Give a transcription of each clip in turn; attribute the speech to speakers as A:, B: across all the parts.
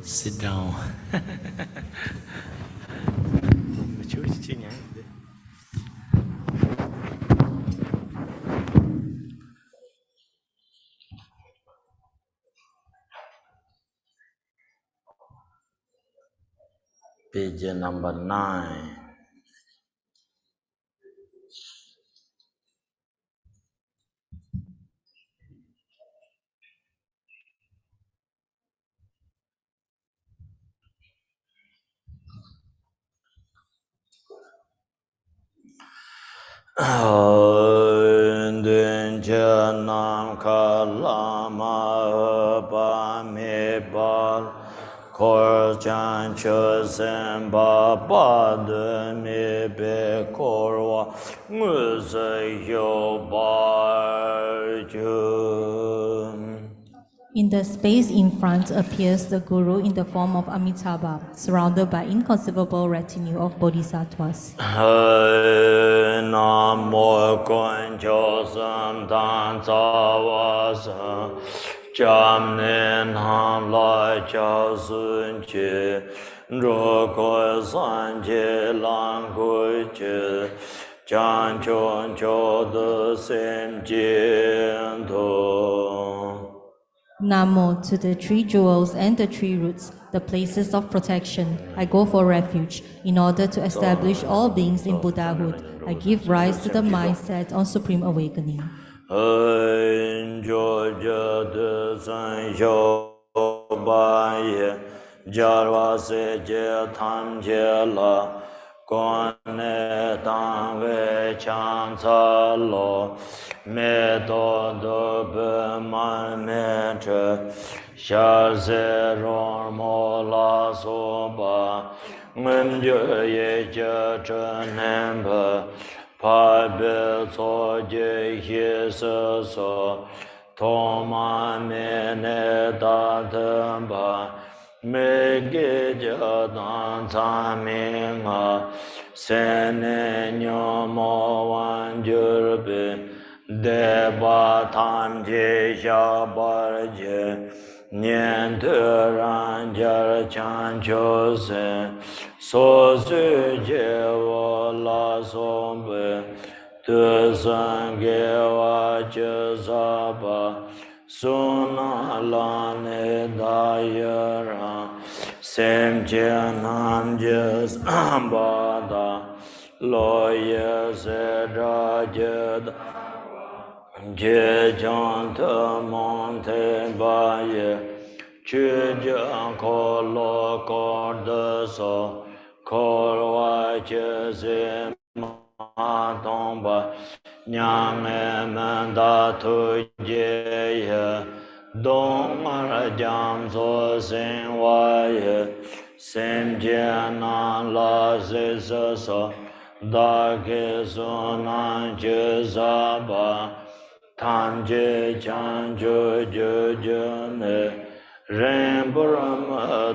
A: Sit down. Page number 9. Dun Janam Kalama Pamibal Kor Chan Chosen Baba Demi Be Korwa Musayo Barjun.
B: In the space in front appears the Guru in the form of Amitabha, surrounded by inconceivable retinue of bodhisattvas.
A: Namo Kunjo Samtan Tsawasa Jamne Nam Lai Chao Sun Chi Roko San Chi Lang Gu Chi Chan Chon Cho De Sem Jin To.
B: Namo to the three jewels and the three roots, the places of protection. I go for refuge in order to establish all beings in Buddhahood. I give rise to the mindset on supreme awakening.
A: Kone tangwe chansa lo me do do be man me che sha se ron mo la so ba ngem je ye je chen nem ba pa be so je ye se so to ma me ne da de ba me ge ja dan sa me nga se ne nyo mo wan jur be Dewa tam je sha bar je nyen te ran jar chan cho se so su je wo la so be te san ge wa je sa ba so na la ne da ya ra sem je nam je sam ba da lo ye se ra je da Je Jan Te Monte Baye Chu Jan Ko Lo Kor De So Kor Wa Che Se Ma Tong Ba Nyang E Men Da Tu Je Ye Dong Mar Jam So Sen Wa Ye Sem Je Nan La Se Se So Da Ke So Nan Je Sa Ba Tam je chan jo jo jo ne ren bram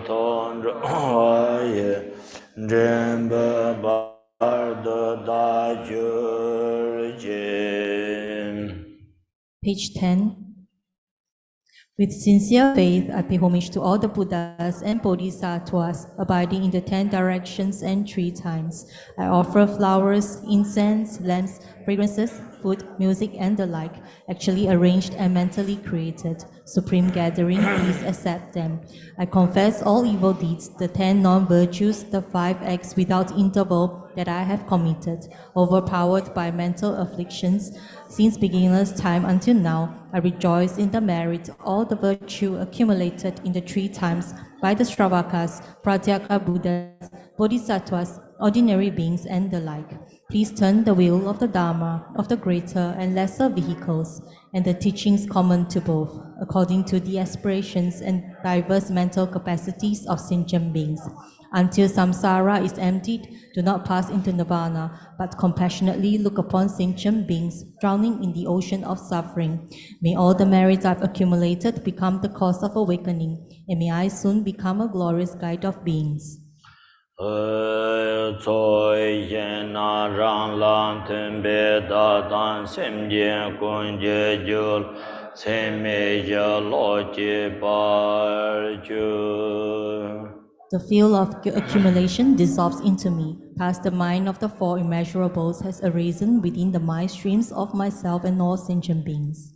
A: ton ro ye ren ba da da jo je.
B: Page 10. With sincere faith, I pay homage to all the Buddhas and Bodhisattvas abiding in the 10 directions and 3 times. I offer flowers, incense, lamps, fragrances, food, music, and the like, actually arranged and mentally created. Supreme Gathering, please accept them. I confess all evil deeds, the 10 non-virtues, the 5 acts without interval that I have committed, overpowered by mental afflictions. Since beginner's time until now, I rejoice in the merit, all the virtue accumulated in the 3 times by the Shravakas, Pratyeka Buddhas, Bodhisattvas, ordinary beings, and the like. Please turn the wheel of the Dharma, of the greater and lesser vehicles, and the teachings common to both, according to the aspirations and diverse mental capacities of sentient beings. Until samsara is emptied, do not pass into nirvana, but compassionately look upon sentient beings drowning in the ocean of suffering. May all the merits I've accumulated become the cause of awakening, and may I soon become a glorious guide of beings.
A: Tsoi yen na rang lang ten be da dan sem jen kun je jul
B: The field of accumulation dissolves into me. Thus, the mind of the four immeasurables has arisen within the mind streams of myself and all sentient beings.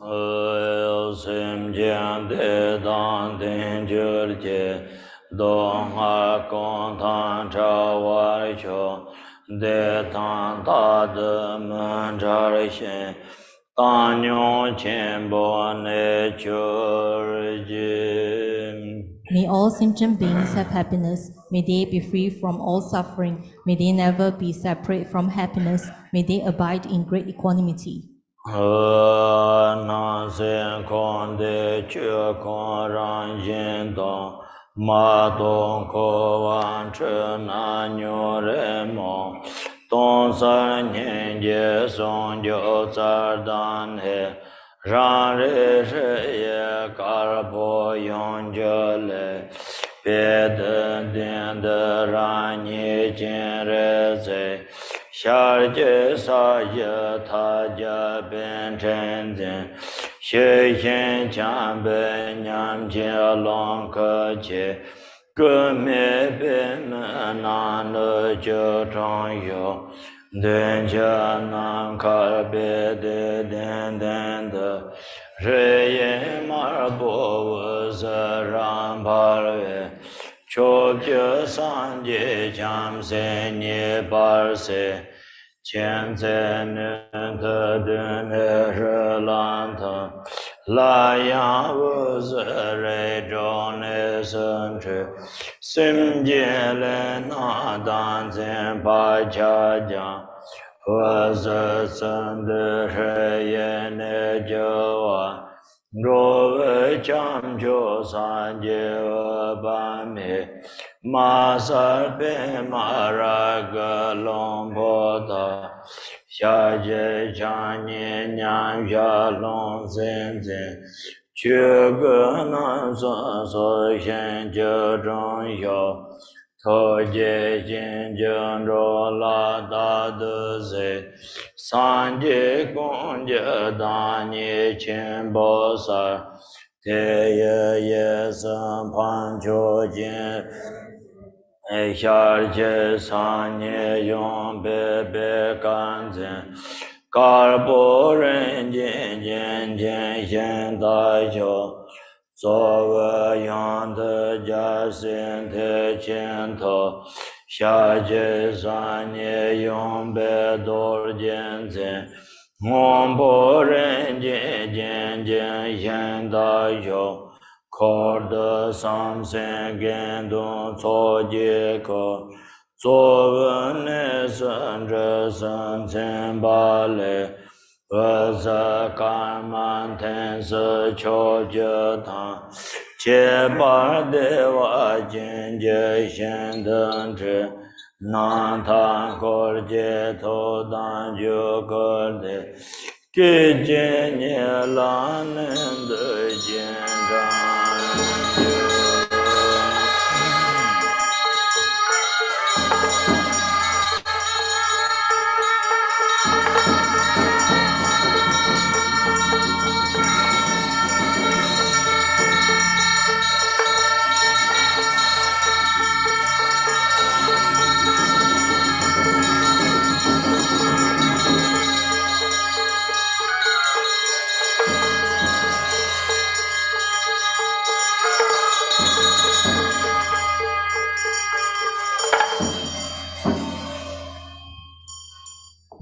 B: May all sentient beings have happiness. May they be free from all suffering. May they never be separate from happiness. May they abide in great equanimity.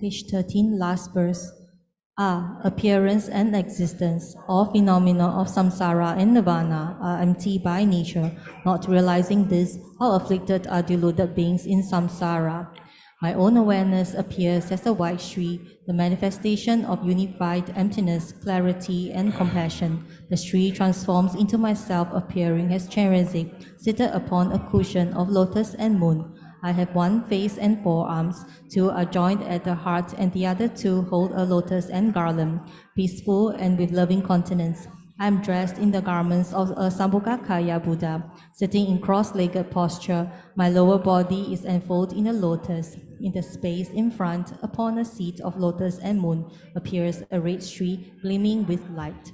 B: Page 13, last verse. Appearance and existence. All phenomena of samsara and nirvana are empty by nature. Not realizing this, how afflicted are deluded beings in samsara. My own awareness appears as a white Sri, the manifestation of unified emptiness, clarity, and compassion. The Sri transforms into myself, appearing as Chenrezig, seated upon a cushion of lotus and moon. I have one face and 4 arms. 2 are joined at the heart, and the other 2 hold a lotus and garland, peaceful and with loving countenance. I am dressed in the garments of a Sambhogakaya Buddha, sitting in cross-legged posture. My lower body is enfolded in a lotus. In the space in front, upon a seat of lotus and moon, appears a red Sri gleaming with light.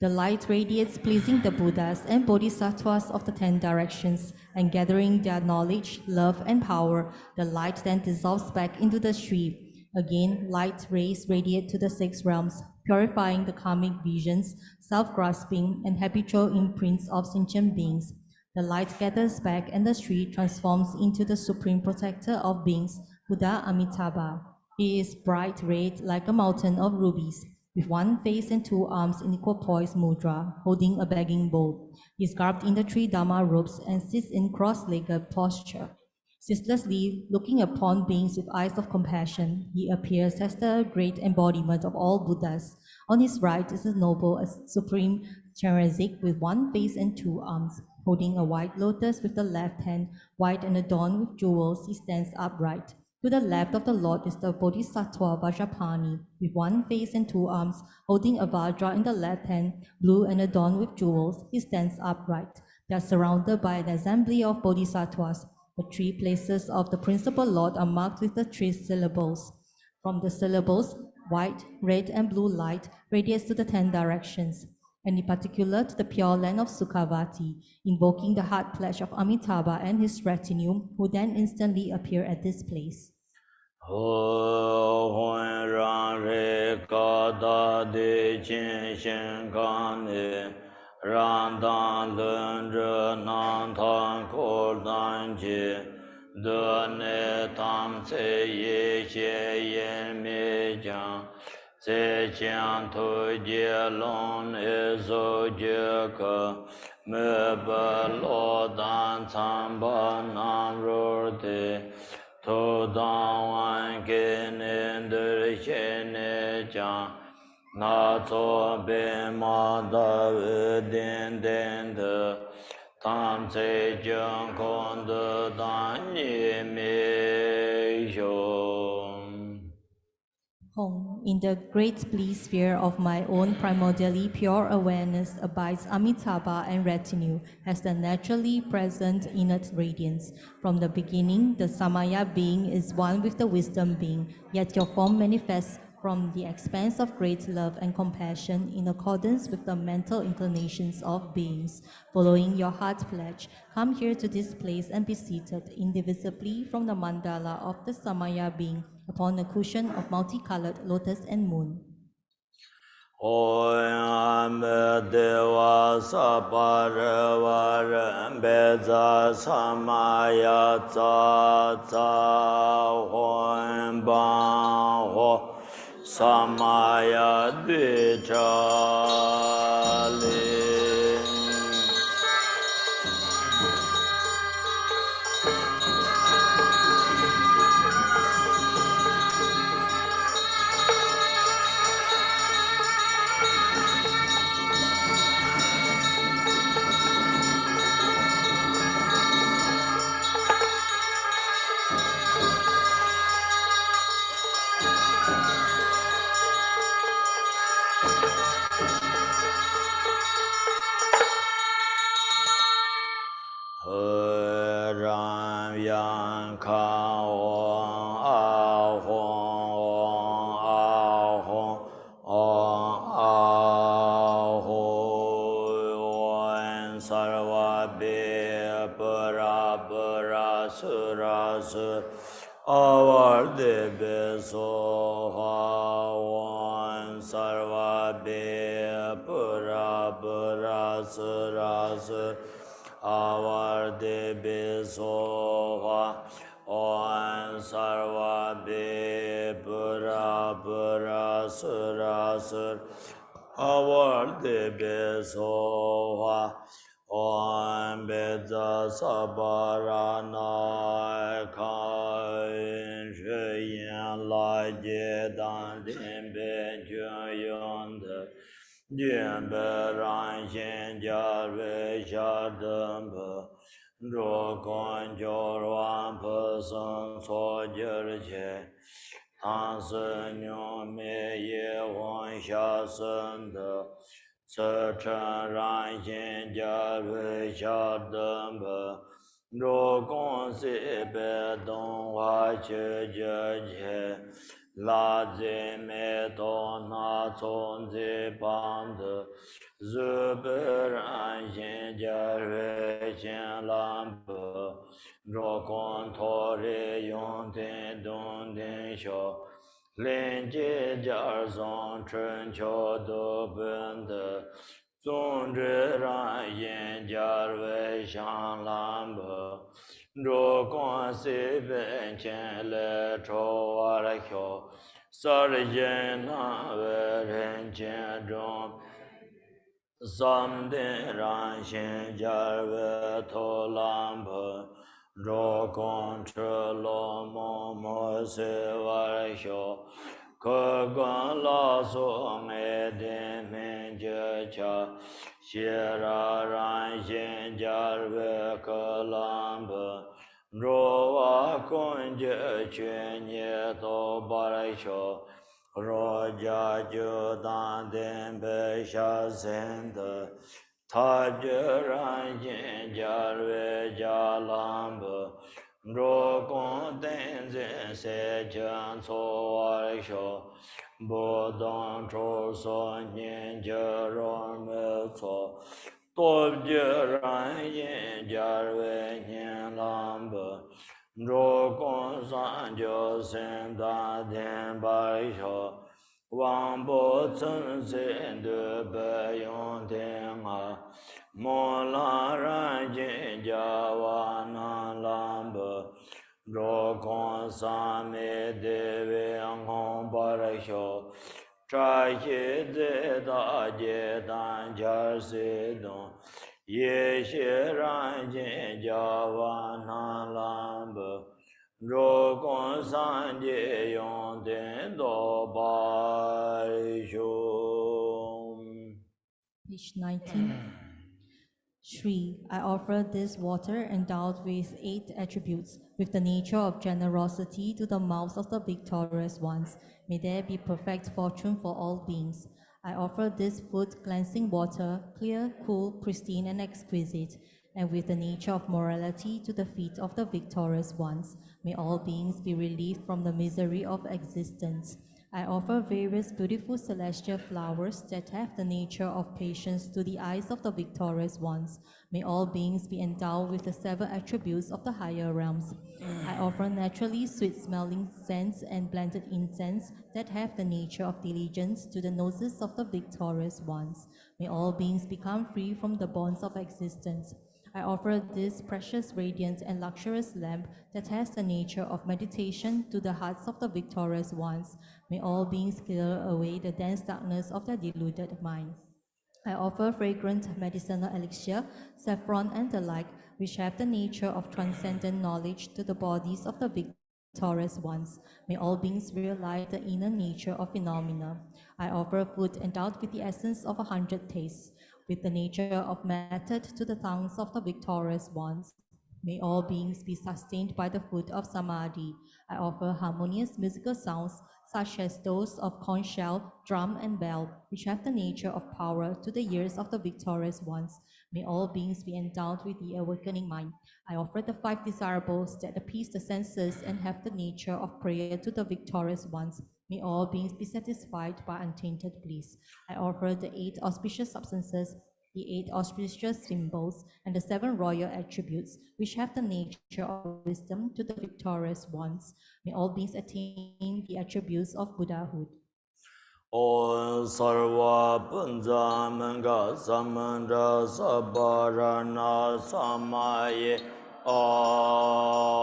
B: The light radiates, pleasing the Buddhas and Bodhisattvas of the 10 directions, and gathering their knowledge, love, and power, the light then dissolves back into the stream. Again, light rays radiate to the 6 realms, purifying the karmic visions, self-grasping, and habitual imprints of sentient beings. The light gathers back, and the street transforms into the supreme protector of beings, Buddha Amitabha. He is bright red like a mountain of rubies, with 1 face and 2 arms in equipoise mudra, holding a begging bowl. He is garbed in the 3 Dharma robes and sits in cross-legged posture. Ceaselessly looking upon beings with eyes of compassion, he appears as the great embodiment of all Buddhas. On his right is a noble supreme Charazik with 1 face and 2 arms. Holding a white lotus with the left hand, white and adorned with jewels, he stands upright. To the left of the Lord is the Bodhisattva Vajrapani, with 1 face and 2 arms, holding a Vajra in the left hand, blue and adorned with jewels. He stands upright. They are surrounded by an assembly of Bodhisattvas. The 3 places of the principal Lord are marked with the 3 syllables. From the syllables, white, red, and blue light radiates to the 10 directions, and in particular to the pure land of Sukhavati, invoking the heart pledge of Amitabha and his retinue, who then instantly appear at this place.
A: To Dawan Kinender Shenecha Na Tso Be Ma Da Din Den De Tam Se Jung Kon De Dan Yi Me Shom.
B: Home, in the great bliss sphere of my own primordially pure awareness abides Amitabha and retinue as the naturally present inert radiance. From the beginning, the Samaya being is one with the wisdom being, yet your form manifests from the expanse of great love and compassion in accordance with the mental inclinations of beings. Following your heart pledge, come here to this place and be seated indivisibly from the mandala of the Samaya being upon a cushion of multicolored lotus and moon.
A: Oyam Dewa Saparavaram Beza Samaya Tsa Tsa Hoen Ban Ho Samaya Dvichali. La zi me to na con zi pan de zu be ran xin jia rui xin lam be ro kon to re yong ten dong den xiao lin jie jia zong chen qiao de ben de zong zhi ran yin jia rui xiang lam be 如光西本前来朝我来笑，杀了人那为人间中，三定让心家为头蓝本，如光车罗摩摩西我来笑，可观老松爱的名节恰。 谢拉然心家为可兰本，若我共结群业都巴来修，若家就当定被下生的，他就然心家为家兰本，若共定人世间错我来修。 不当周所念家若没错，多觉然因家为念郎本，若共三九三大天白晓，王不曾生的白用天啊，莫拉然见家瓦那郎本。 若空三昧的为空巴来修，扎西在大街单家西东，也些然见家瓦那兰本，若空三界用天道巴来修。
B: Page 19. 3. I offer this water endowed with 8 attributes, with the nature of generosity to the mouths of the victorious ones. May there be perfect fortune for all beings. I offer this food cleansing water, clear, cool, pristine, and exquisite, and with the nature of morality to the feet of the victorious ones. May all beings be relieved from the misery of existence. I offer various beautiful celestial flowers that have the nature of patience to the eyes of the victorious ones. May all beings be endowed with the 7 attributes of the higher realms. I offer naturally sweet-smelling scents and blended incense that have the nature of diligence to the noses of the victorious ones. May all beings become free from the bonds of existence. I offer this precious, radiant, and luxurious lamp that has the nature of meditation to the hearts of the victorious ones. May all beings clear away the dense darkness of their deluded mind. I offer fragrant medicinal elixir, saffron, and the like, which have the nature of transcendent knowledge to the bodies of the victorious ones. May all beings realize the inner nature of phenomena. I offer food endowed with the essence of 100 tastes, with the nature of method to the tongues of the victorious ones. May all beings be sustained by the food of samadhi. I offer harmonious musical sounds, such as those of conch shell, drum, and bell, which have the nature of power to the ears of the victorious ones. May all beings be endowed with the awakening mind. I offer the 5 desirables that appease the senses and have the nature of prayer to the victorious ones. May all beings be satisfied by untainted bliss. I offer the 8 auspicious substances, the 8 auspicious symbols, and the 7 royal attributes, which have the nature of wisdom to the victorious ones. May all beings attain the attributes of Buddhahood.
A: Om Sarva Panza Manga Samandra Sabarana Samaye Aho.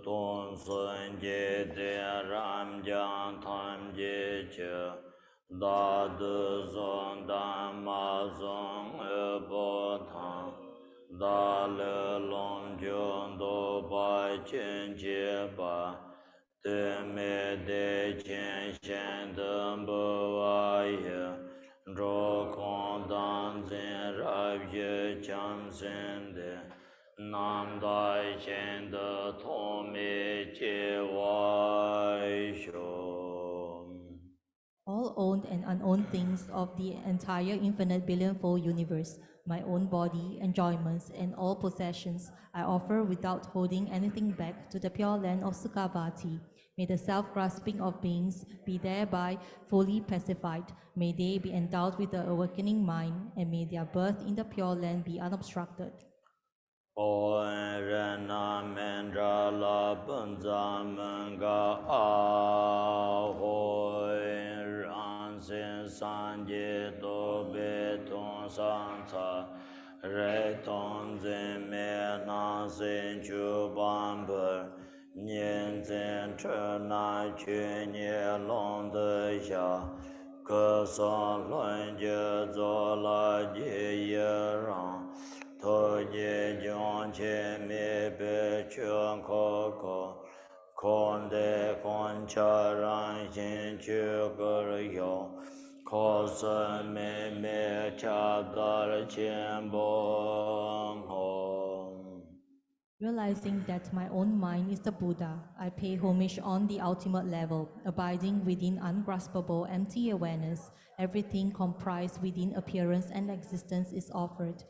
A: Dorzin de Ram Jan Tam Je Da De Zon Da Ma Zon Da le long jun do bai chen che ba te me de chen shen de bo wa ye ro kong dan zin rab ye cham sen de nam dai chen de tong me che wai shom.
B: All owned and unowned things of the entire infinite billionfold universe, my own body, enjoyments, and all possessions, I offer without holding anything back to the pure land of Sukhavati. May the self-grasping of beings be thereby fully pacified. May they be endowed with the awakening mind, and may their birth in the pure land be unobstructed.
A: O Rena Mendra La Bunza Menga A Hoi Ran Sin San Ye Do Be Tong San Ca Re Tong Zin Me Na Sin Chu Ban Ber Nian Zin Che Na Chu Nye Long De Xia Ke San Luan Je Zo La Ji Ye Rang To ye jiong che me pe chuan ko ko kon de kon cha ran xin chu ger yo ko se me cha dar qian bo hong.
B: Realizing that my own mind is the Buddha, I pay homage on the ultimate level, abiding within ungraspable empty awareness. Everything comprised within appearance and existence is offered.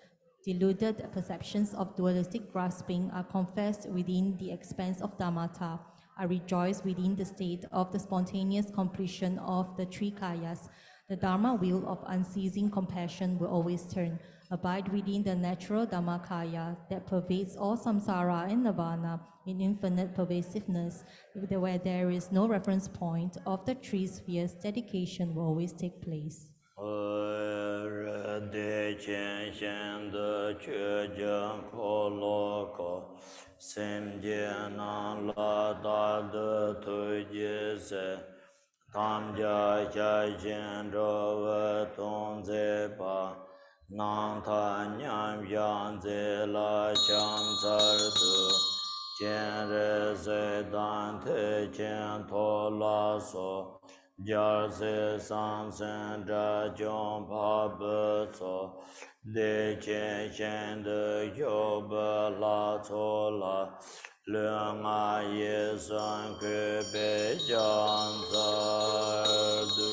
B: Deluded perceptions of dualistic grasping are confessed within the expanse of Dhamata. I rejoice within the state of the spontaneous completion of the three kayas. The Dharma wheel of unceasing compassion will always turn. Abide within the natural Dhammakaya that pervades all samsara and nirvana in infinite pervasiveness, where there is no reference point of the three spheres, dedication will always take place.
A: De chen shen de che jian ko lo ko sim jian nan la da de tu ji se tam jia xia xian zhou we tong zi pa nan ta nyam yang zi la xiang zar du jian re zi dan te qian to la so Jar se san sen zha jiong pa be so de qian xian de yu be la co la luen a ye san que be jiang zar du.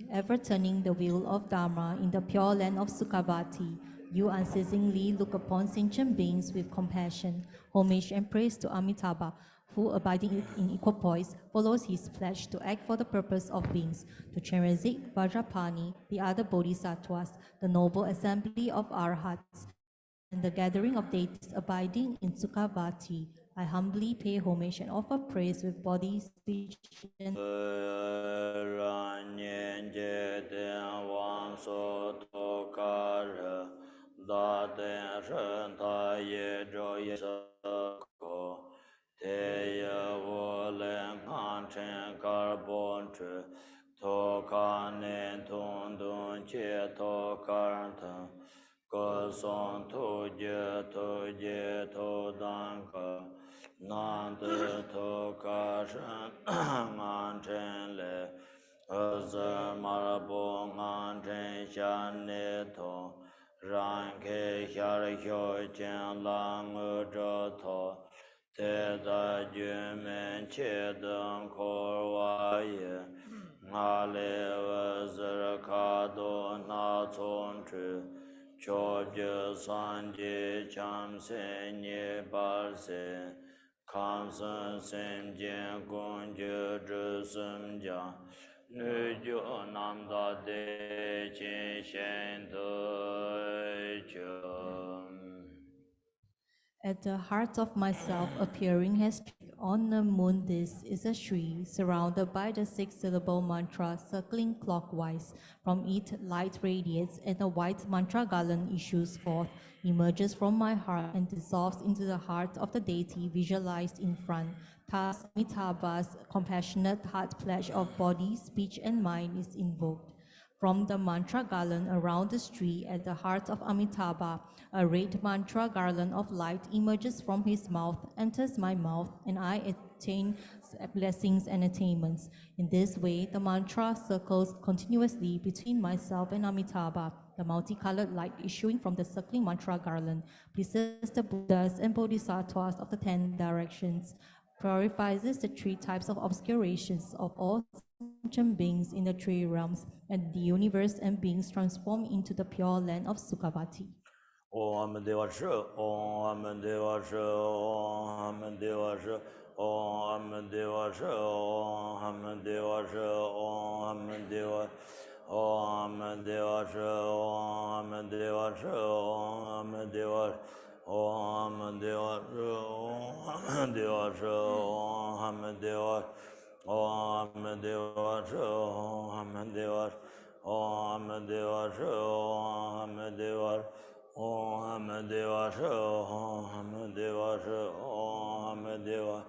B: Ever turning the wheel of Dharma in the pure land of Sukhavati, you unceasingly look upon sentient beings with compassion, homage and praise to Amitabha, who, abiding in equipoise, follows his pledge to act for the purpose of beings, to Chandrazik, Vajrapani, the other bodhisattvas, the noble assembly of arhats, and the gathering of deities abiding in Sukhavati. I humbly pay homage and offer praise with body, speech, and
A: Ko son tu je tu dan ka nan de tu ka shan ngan chen le ze mar bo ngan chen shan ne to ran ke xia re xiao chen lang zhe to te da ju men che deng ko wa ye nga le we zer ka do na con chu cho je san je cham se nye bar se 康生sem见共觉之生家，女就南大的金贤得救。
B: At the heart of myself, appearing as on the moon disk is a Shri, surrounded by the six-syllable mantra circling clockwise. From it, light radiates, and a white mantra garland issues forth, emerges from my heart, and dissolves into the heart of the deity visualized in front. Thus, Amitabha's compassionate heart pledge of body, speech, and mind is invoked. From the mantra garland around the tree at the heart of Amitabha, a red mantra garland of light emerges from his mouth, enters my mouth, and I attain blessings and attainments. In this way, the mantra circles continuously between myself and Amitabha. The multicolored light issuing from the circling mantra garland pleases the Buddhas and Bodhisattvas of the 10 directions, purifies the three types of obscurations of all sentient beings in the three realms, and the universe and beings transform into the pure land of Sukhavati.
A: Om Dewa Shi, Om Dewa Shi, Om Dewa Shi, Om Dewa Shi, Om Dewa Shi, Om Dewa, Om Dewa Shi, Om Dewa Shi, Om Dewa, Om Dewa Shi, Om Dewa Shi, Om Dewa, Om Dewa Shi, Om Dewa, Om Dewa Shi, Om Dewa. Om Deva Shi, Om Deva Shi, Om Deva,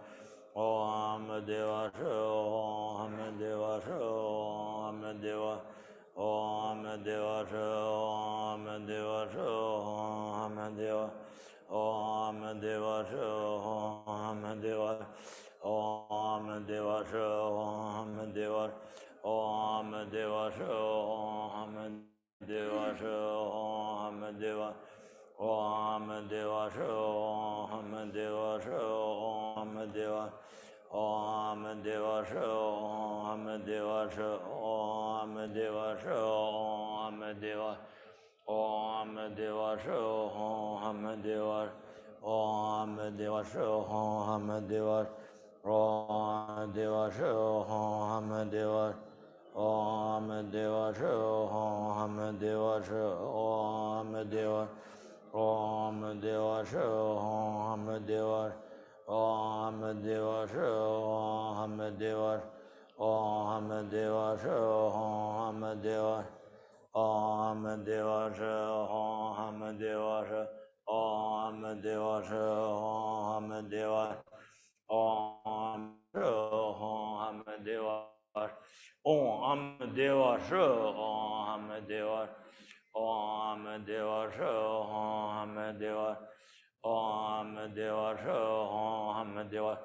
A: Om Deva Shi, Om Deva Shi, Om Deva, Om Deva Shi, Om Deva Shi, Om Deva, Om Deva Shi, Om Deva, Om Deva Shi, Om Deva, Om Deva Shi, Om Deva Shi, Om Deva, Om Deva Shi, Om Deva Shi, Om Deva, Om Deva Shi, Om Deva Shi, Om Deva Shi, Om Deva, Om Deva Shi, Om Deva, Om Deva Shi, Om Deva, Om Deva Shi, Om Deva. Om Deva Shi, Om Deva Shi, Om Deva, Om Deva Shi, Om Deva, Om Deva Shi, Om Deva, Om Deva Shi, Om Deva, Om Deva Shi, Om Deva Shi, Om Deva Shi, Om Deva, Om Deva, Om Deva Shi, Om Deva, Om Deva Shi, Om Deva, Om Deva Shi, Om Deva,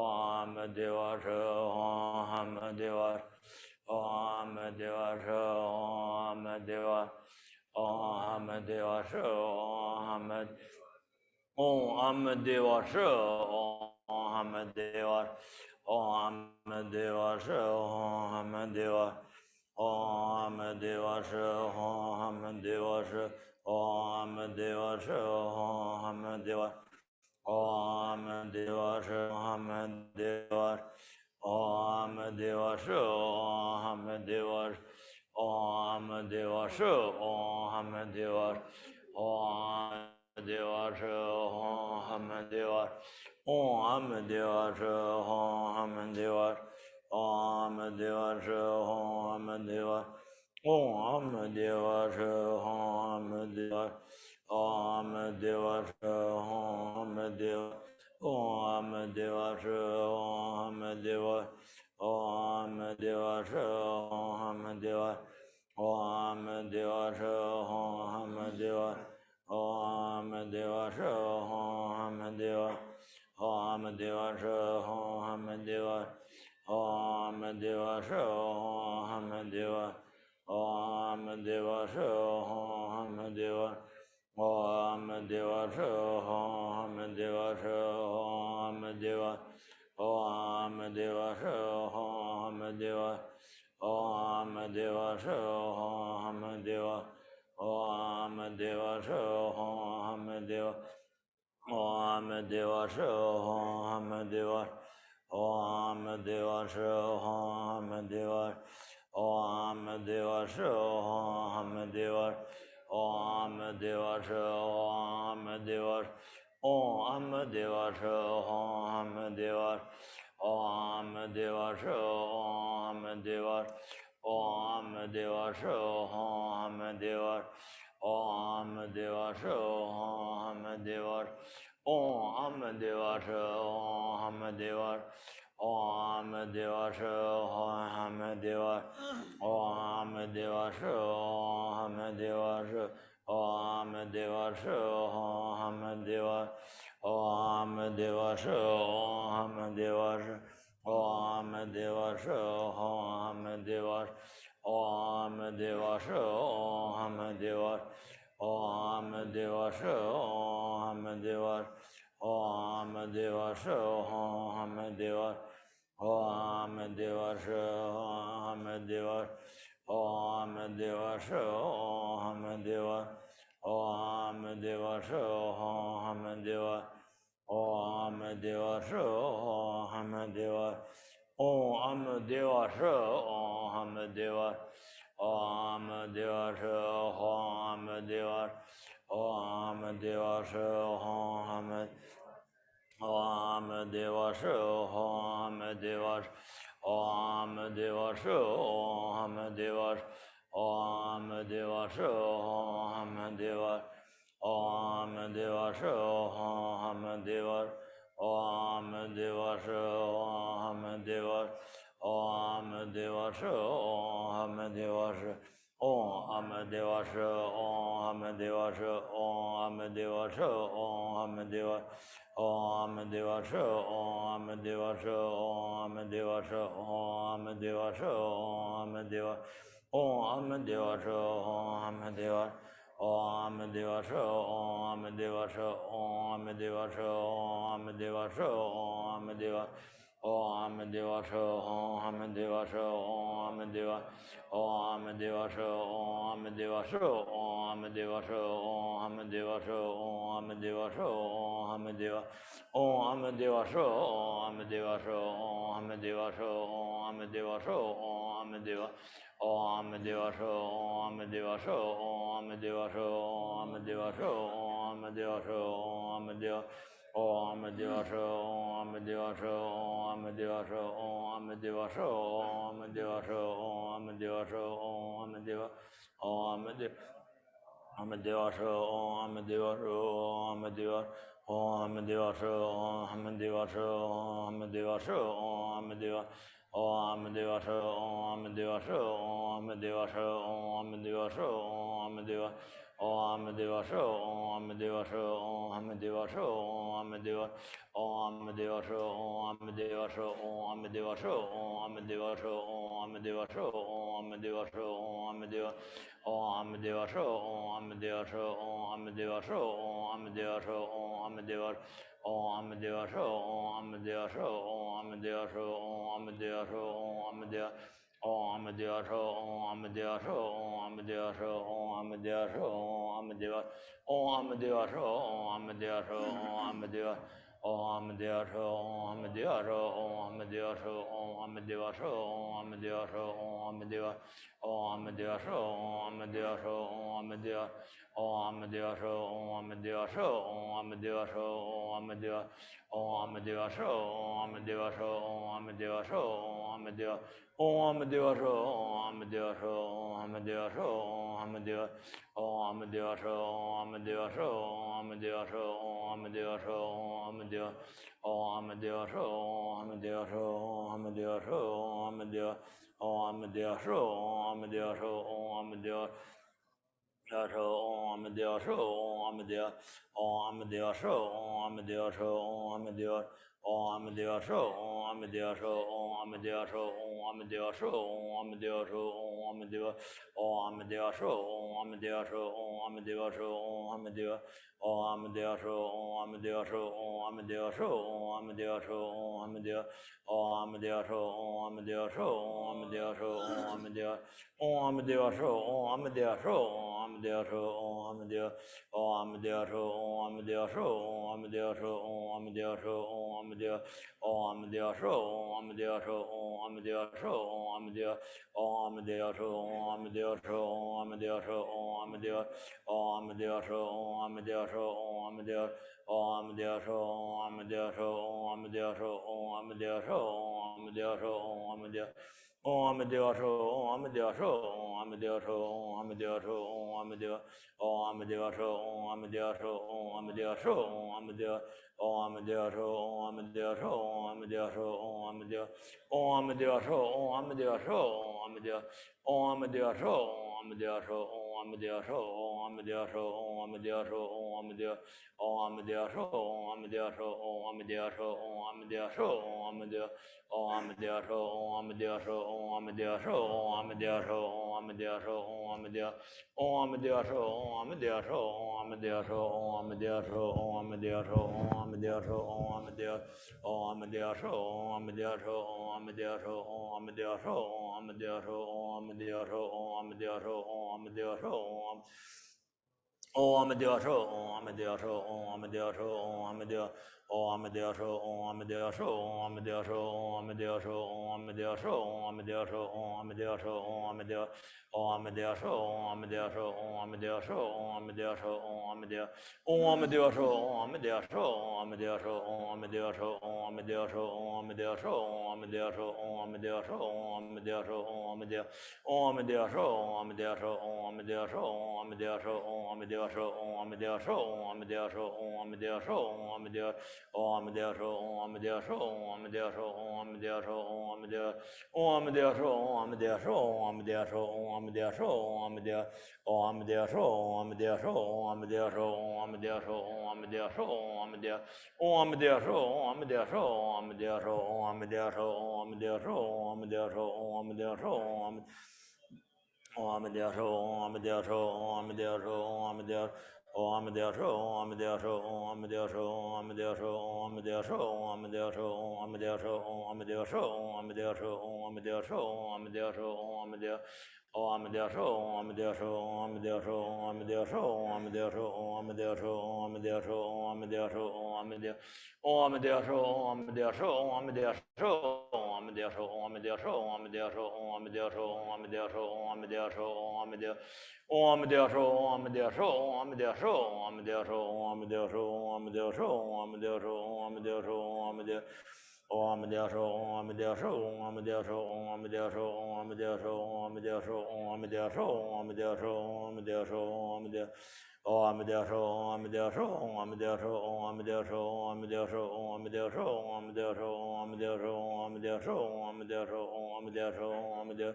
A: Om Deva Shi, Om Deva, Om Deva Shi, Om Deva, Om Deva Shi, Om Deva Shi, Om Deva, Om Deva Shi, Om Deva, Om Deva Shi, Om Deva Shi, Om Deva Shi, Om Deva, Om Deva Shi, Om Deva, Om Deva Shi, Om Deva, Om Deva Shi, Om Deva, Om Deva Shi, Om Deva, Om Deva Shi, Om Deva, Om Deva Shi, Om Deva, Om Deva Shi, Om Deva, Om Deva Shi, Om Deva, Om Deva Shi, Om Deva, Om Deva Shi, Om Deva, Om Deva Shi, Om Deva, Om Deva Shi, Om Deva, Om Deva Shi, Om Deva, Om Deva Shi, Om Deva, Om Deva Shi, Om Deva, Om Deva Shi, Om Deva Shi, Om Deva, Om Deva Shi, Om Deva, Om Deva Shi, Om Deva, Om Deva Shi, Om Deva, Om Dewa Shri Om Dewa Om Dewa Shri Om Dewa Om Dewa Shri Om Dewa Om Dewa Shri Om Dewa Om Dewa Shri Om Dewa Om Dewa Shri Om Dewa Om Dewa Shri Om Dewa Om Deva Shri Om Deva Om Deva Shri Om Deva Om Deva Shri Om Deva Om Deva Shri Om Deva Shri Om Deva Shri Om Deva Om Deva Shri Om Deva Shri Om Deva Shri Om Deva Om Deva Shri Om Deva Om Deva Shri Om Deva Om Deva Shri Om Deva Om Deva Shri Om Deva Om Deva Shri Om Deva Om Deva Shri Om Deva Om Deva Shri Om Deva Om Deva Shri Om Deva Om Deva Shri Om Deva Om Deva Shri Om Om Deva Shri Om Deva Om Deva Shri Om Deva Om Deva Shri Om Deva Om Deva Shri Om Deva Om Deva Shri Om Deva Om Deva Shri Om Deva Shri Om Deva Shri Om Deva Shri Om Deva Shri Om Deva Om Deva Shri Om Deva Shri Om Deva Shri Om Deva Shri Om Deva Om Deva Shri Om Deva Om Deva Shri Om Deva Shri Om Deva Shri Om Deva Shri Om Deva Om Deva Shri Om Deva Shri Om Deva Om Deva Shri Om Deva Shri Om Deva Shri Om Deva Shri Om Deva Shri Om Deva Om Deva Shri Om Deva Shri Om Deva Shri Om Deva Shri Om Deva Om Deva Shri Om Deva Shri Om Deva Shri Om Deva Shri Om Deva Shri Om Deva Om Deva Shri Om Deva Shri Om Deva Shri Om Deva Shri Om Deva Shri Om Deva Shri Om Deva Om Deva Om Deva Shri Om Deva Shri Om Deva Om Deva Shri Om Deva Shri Om Deva Shri Om Deva Om Deva Shri Om Deva Shri Om Deva Shri Om Deva Shri Om Deva Om Deva Shri Om Deva Shri Om Deva Shri Om Deva Om Deva Shri Om Deva Shri Om Deva Shri Om Deva Shri Om Deva Shri Om Deva Shri Om Deva Om Deva Shri Om Deva Shri Om Deva Shri Om Deva Shri Om Deva Om Deva Shri Om Deva Shri Om Deva Shri Om Deva Shri Om Deva Om Deva Shri Om Deva Shri Om Deva Shri Om Deva Shri Om Deva Om Deva Shri Om Deva Shri Om Deva Om Deva Shri Om Deva Shri Om Deva Shri Om Deva Shri Om Deva Shri Om Deva Om Deva Shri Om Deva Shri Om Deva Om Deva Shri Om Deva Shri Om Deva Shri Om Deva Om Deva Shri Om Deva Shri Om Deva Shri Om Deva Om Deva Shri Om Deva Shri Om Deva Shri Om Deva Om Deva Shri Om Deva Shri Om Deva Shri Om Deva Shri Om Deva Om Deva Shri Om Deva Shri Om Deva Shri Om Deva Om Deva Shri Om Deva Shri Om Deva Om Deva Shri Om Deva Om Deva Shri Om Deva Shri Om Deva Om Deva Show, Om Deva Show, Om Deva Show, Om Deva Show, Om Deva Show, Om Deva, Om Deva Show, Om Deva Show, Om Deva Show, Om Deva, Om Deva Show, Om Deva Show, Om Deva Show, Om Deva Show, Om Deva, Om Deva Show, Om Deva Show, Om Deva Show, Om Deva, Om Deva Show, Om Deva Show, Om Deva Show, Om Deva, Om Deva Show, Om Deva Show, Om Deva Show, Om Deva Show, Om Deva, Om Deva Show, Om Deva Show, Om Deva Show, Om Deva, Om Deva Show, Om Deva Show, Om Deva Show, Om Deva, Om Deva Show, Om Deva Show, Om Deva, Om Deva Show, Om Deva Show, Om Deva Show, Om Deva Show, Om Deva Show, Om Deva, Om Deva Show, Om Deva Show, Om Deva Show, Om Deva Show, Om Deva, Om Deva Show, Om Deva Show, Om Deva Show, Om Deva, Om Deva Show, Om Deva Show, Om Deva Show, Om Deva, Om Deva Show, Om Deva Show, Om Deva, Om Deva Show, Om Deva Show, Om Deva Show, Om Deva Show, Om Deva Show, Om Deva, Om Deva Show, Om Deva Show, Om Deva Show, Om Deva Show, Om Deva, Om Deva Show, Om Deva Show, Om Deva Show, Om Deva Show, Om Deva Show, Om Deva, Om Deva Show, Om Deva Show, Om Deva Show, Om Deva Show, Om Deva Show, Om Deva Show, Om Deva, Om Deva Show, Om Deva Show, Om Deva Show, Om Deva Show, Om Deva Show, Om Deva Show, Om Deva Show, Om Deva Show, Om Deva Show, Om Deva Show, Om Deva Show, Om Deva, Om Deva Show, Om Deva Show, Om Deva Show, Om Deva Show, Om Deva Show, Om Deva Show, Om Deva Show, Om Deva, Om Deva Show, Om Deva Show, Om Deva Show, Om Deva Show, Om Deva, Om Deva Show, Om Deva Show, Om Deva Show, Om Deva Show, Om Deva Show, Om Deva Show, Om Deva Show, Om Deva Show, Om Deva Show, Om Deva, Om Deva Show, Om Deva Show, Om Deva Show, Om Deva Show, Om Deva Show, Om Deva Show, Om Deva Show, Om Deva Show, Om Deva, Om Deva Show, Om Deva Show, Om Deva Show, Om Deva Show, Om Deva, Om Deva Show, Om Deva Show, Om Deva Show, Om Deva Show, Om Deva, Om Deva Show, Om Deva Show, Om Deva Show, Om Deva Show, Om Deva Show, Om Deva, Om Deva Show, Om Deva Show, Om Deva Show, Om Deva Show, Om Deva Show, Om Deva Show, Om Deva Show, Om Deva Show, Om Deva Show, Om Deva Show, Om Deva, Om Deva Show, Om Deva Show, Om Deva Show, Om Deva Show, Om Deva Show, Om Deva Show, Om Deva Show, Om Deva Show, Om Deva Show, Om Deva Show, Om Deva Show, Om Deva, Om Deva Show, Om Deva Show, Om Deva Show, Om Deva Show, Om Deva Show, Om Deva Show, Om Deva Show, Om Deva Show, Om Deva, Om Deva Show, Om Deva Show, Om Deva Show, Om Deva Show, Om Deva Show, Om Deva Show, Om Deva Show, Om Deva Show, Om Deva Show, Om Deva, Om Deva Show, Om Deva Show, Om Deva Show, Om Deva Show, Om Deva Show, Om Deva Show, Om Deva Show, Om Deva Show, Om Deva, Om Deva Show, Om Deva Show, Om Deva Show, Om Deva Show, Om Deva Show, Om Deva Show, Om Deva Show, Om Deva Show, Om Deva Show, Om Deva, Om Deva Show, Om Deva Show, Om Deva Show, Om Deva Show, Om Deva Show, Om Deva Show, Om Deva Show, Om Deva Show, Om Deva Show, Om Deva Show, Om Deva Show, Om Deva, Om Deva Show, Om Deva Show, Om Deva Show, Om Deva Show, Om Deva Show, Om Deva Show, Om Deva Show, Om Deva Show, Om Deva Show, Om Deva Show, Om Deva Show, Om Deva,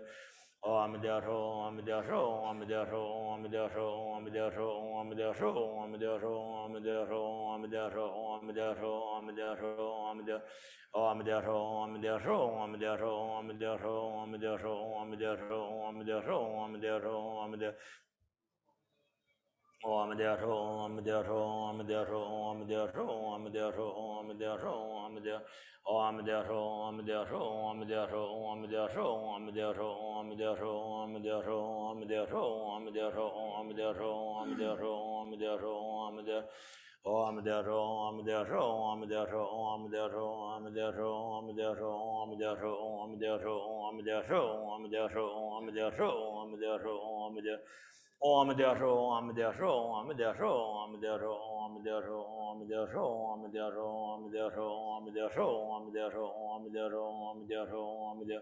A: Om Deva Show, Om Deva Show, Om Deva Show, Om Deva Show, Om Deva Show, Om Deva Show, Om Deva Show, Om Deva Show, Om Deva, Om Deva Show, Om Deva Show, Om Deva Show, Om Deva Show, Om Deva Show, Om Deva Show, Om Deva, Om Deva Show, Om Deva Show, Om Deva Show, Om Deva Show, Om Deva Show, Om Deva Show, Om Deva Show, Om Deva Show, Om Deva Show, Om Deva Show, Om Deva Show, Om Deva Show, Om Deva, Om Deva Show, Om Deva Show, Om Deva Show, Om Deva Show, Om Deva Show, Om Deva Show, Om Deva Show, Om Deva Show, Om Deva Show, Om Deva Show, Om Deva Show, Om Deva Show, Om Deva, Om Deva Show, Om Deva Show, Om Deva Show, Om Deva Show, Om Deva Show, Om Deva Show, Om Deva Show, Om Deva Show, Om Deva Show, Om Deva Show, Om Deva Show, Om Deva Show, Om Deva,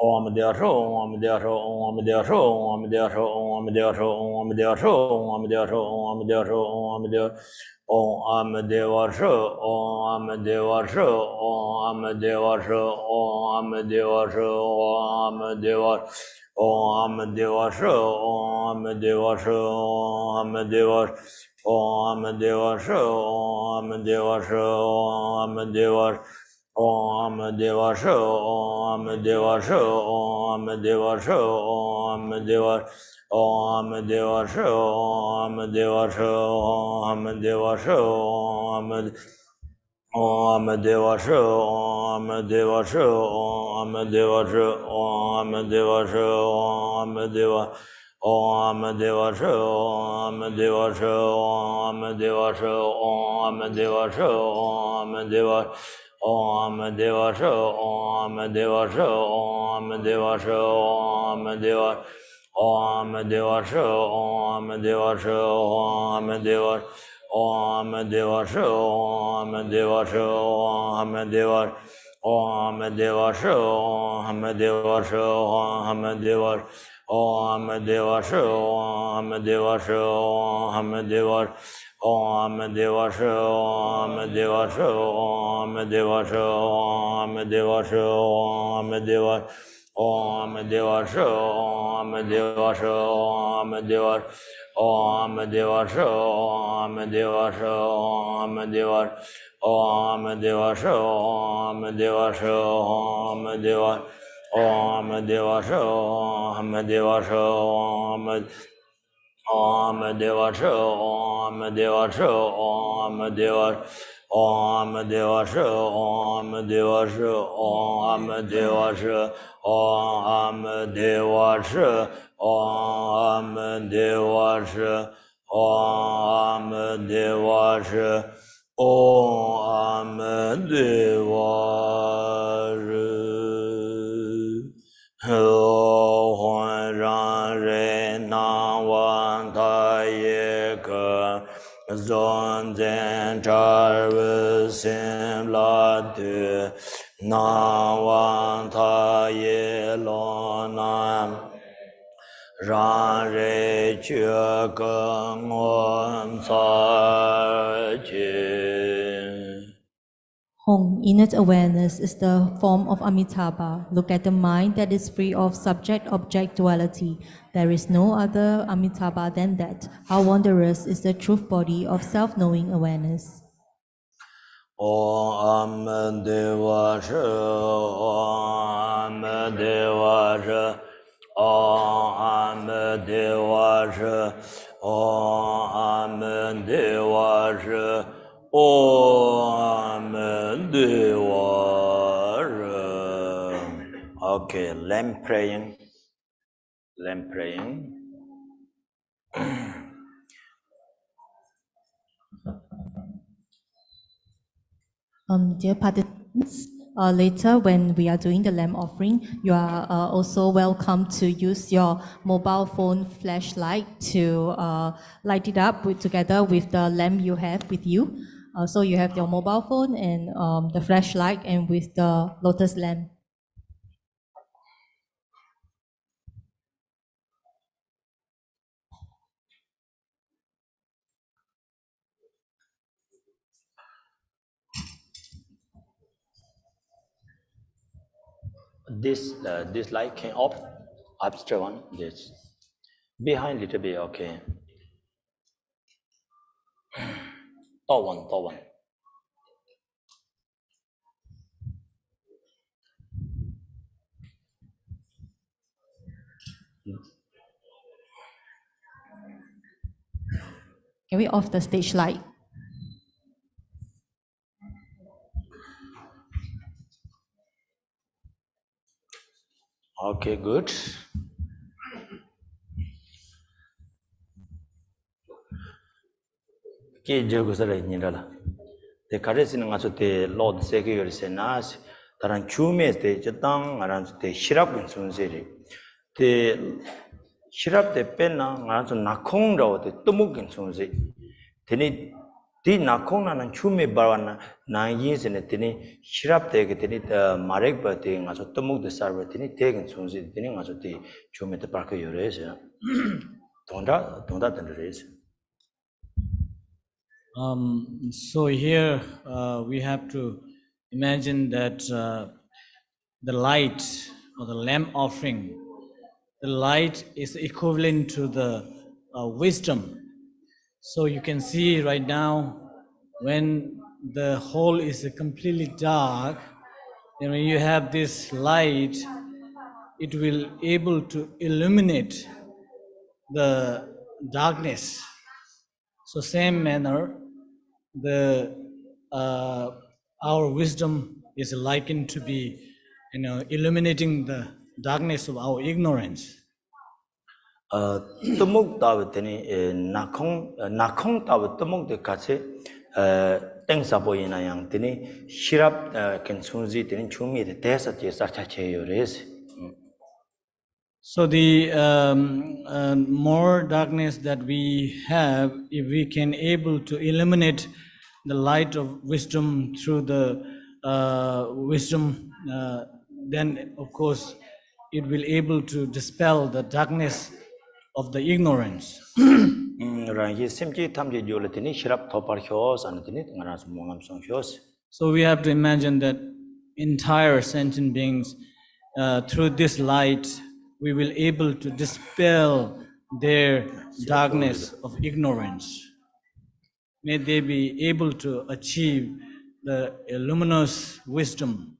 A: Om Deva Sho, Om Deva Sho, Om Deva Sho, Om Deva Sho, Om Deva Sho, Om Deva Sho, Om Deva Sho, Om Deva Sho, Om Deva Om Deva Sho, Om Deva Sho, Om Deva Sho, Om Deva Sho, Om Deva Om Deva Sho, Om Deva Sho, Om Deva Om Deva Sho, Om Deva Sho, Om Deva Om Deva Sho, Om Deva Sho, Om Deva Sho, Om Deva Om Deva Sho, Om Deva Sho, Om Deva Sho, Om Deva Sho, Om Deva Sho, Om Deva Sho, Om Deva Sho, Om Deva Om Deva Sho, Om Deva Sho, Om Deva Sho, Om Deva Sho, Om Deva Om Deva Sho, Om Deva Sho, Om Deva Sho, Om Deva Om Deva Sho, Om Deva Sho, Om Deva Om Deva Sho, Om Deva Sho, Om Deva Om Deva Sho, Om Deva Sho, Om Deva Om Deva Sho, Om Deva Sho, Om Deva Om Deva Sho, Om Deva Sho, Om Deva Sho, Om Deva Sho, Om Deva Om Deva Sho, Om Deva Sho, Om Deva Om Deva Sho, Om Deva Sho, Om Deva Om Deva Sho, Om Deva Sho, Om Deva Om Deva Sho, Om Deva Sho, Om Deva Sho, Om Deva Sho, Om Deva Om Deva Sho, Om Deva Sho, Om Deva Sho, Om Deva Sho, Om Deva Sho, Om Deva Sho, Om Deva Sho. Huan Ran Re Nan Wan Ta Ye Ke Zon Zen Char Wu Sim La Tu Nan Wan Ta Ye Lo Nan Ran Re Chue Ke Ngon Sa Chi.
B: Hong, innate awareness, is the form of Amitabha. Look at the mind that is free of subject-object duality. There is no other Amitabha than that. How wondrous is the truth body of self-knowing awareness.
A: Om Deva Sho, Om Deva Sho, Om Deva Sho, Om Deva Sho, Om Deva Sho. Okay, lamp praying. Lamp praying.
B: Dear participants, later when we are doing the lamp offering, you are also welcome to use your mobile phone flashlight to light it up together with the lamp you have with you. So you have your mobile phone and the flashlight and with the lotus lamp.
A: This light can off, abstract one. This behind little bit, okay. Top one.
B: Can we off the stage light?
A: Okay, good. Ke jogo sara nyindala. Te karesin ngaso te Lord seke yor senas taran chume te chetang ngaran te shirap bin sunseri. Te shirap te penna ngaran nakhong raw te tumuk bin sunsi. Teni Di nakong na chume barwana na years in a tini shirap take it marek birthday as a tomuk the server tini taken soon thinning as a tea chume the park your race. Don't that and race.
C: So here we have to imagine that the light or the lamp offering, the light is equivalent to the wisdom. So you can see right now when the hole is completely dark, and when you have this light, it will able to illuminate the darkness. So same manner, the our wisdom is likened to be, illuminating the darkness of our ignorance.
A: Tumuk Davatini nakong Davat Tumuk the Katse Teng Saboyina Yang Tini Shirap Kensunzi Tini Chumi the Tessa Sachache your race.
C: So the more darkness that we have, if we can able to illuminate the light of wisdom through the wisdom, then of course it will able to dispel the darkness of the ignorance. So we have to imagine that entire sentient beings, through this light, we will able to dispel their darkness of ignorance. May they be able to achieve the luminous wisdom.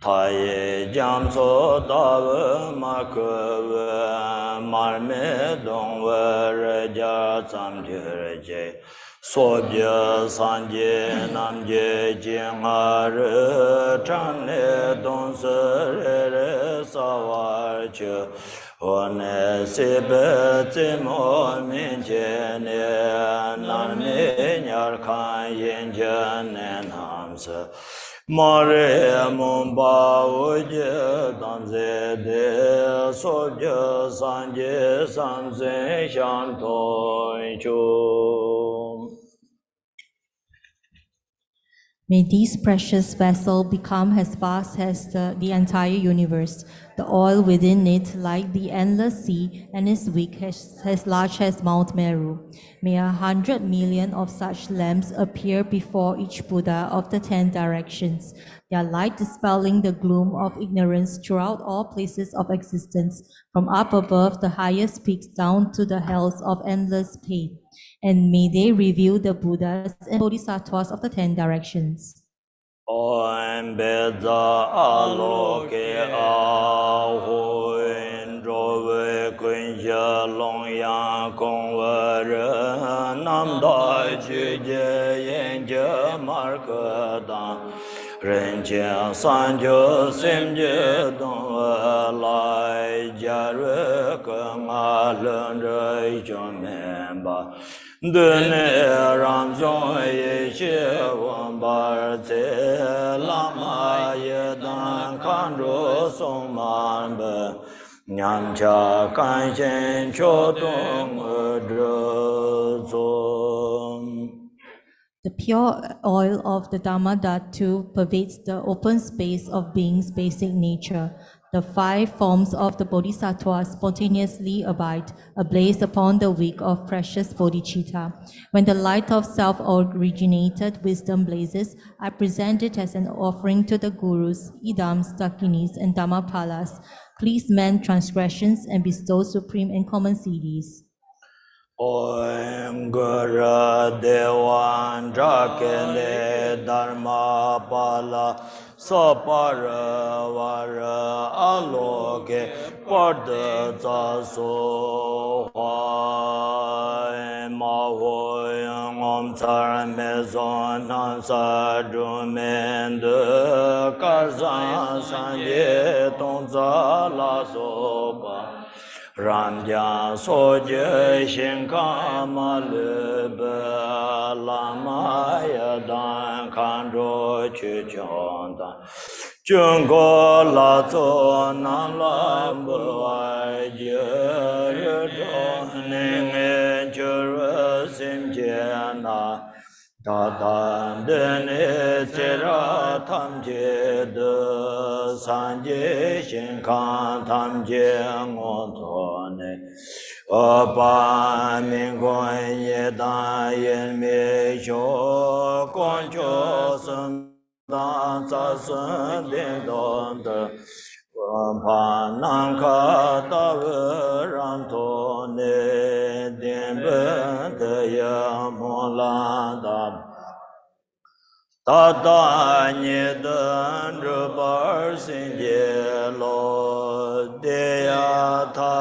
A: Taye jamso dawe makwe marme dongwe reja tsamjirje sobje sanje namje jingare chane donsere sawarche one sebe timo minjene narme nyarkan yenjene namse Mare Mumba Uje Danze De Soja Sanje Samse Shanto Chu.
B: May these precious vessels become as vast as the entire universe, the oil within it like the endless sea, and its wick as large as Mount Meru. May 100 million of such lamps appear before each Buddha of the 10 directions, their light dispelling the gloom of ignorance throughout all places of existence, from up above the highest peaks down to the hells of endless pain. And may they reveal the Buddhas and Bodhisattvas of the 10 directions.
A: Om Beza Aloke Ahoin Drove Kunja Long Yang Kong Were Nam Dai Chuje Yenja Markadan Renjia Sanjo Simje Don Lai Jaru Kama Lundre Jomemba Dune Ramjon Yeshe Wambar Te Lama Yedan Kandro Songmanbe Nyamcha Kanshen Chodong Udrozom.
B: The pure oil of the Dhamma Dhatu pervades the open space of being's basic nature. The 5 forms of the Bodhisattva spontaneously abide, ablaze upon the wick of precious bodhicitta. When the light of self-originated wisdom blazes, I present it as an offering to the Gurus, Idams, Dakinis, and Dhammapalas. Please mend transgressions and bestow supreme and common siddhis.
A: Om Guru Dewa Drakele Dharma Pala Sapara Vara Aloke Parda Taso Hoi Ma Hoi Om Tsar Mezon Hansa Drumende Karzan Sanje Tongza La Soba Ramja Soje Shinkama Lebe Lamaya Dan Kandro Chuchonda Jungo la zo na la bu ai je do ne nge ju sim je na da da de ne se ra tham je de san je shin kan tham je ngo to ne ba min guan ye da yin me sho guan jo sun da za sun de don de pa nan ka ta ve ran to ne den ben de ya mo la da ta da ni den ru bar sin ye lo de ya ta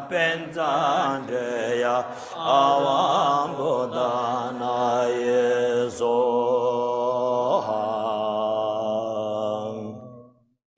A: pen zan de ya awan bo da na ye so ha.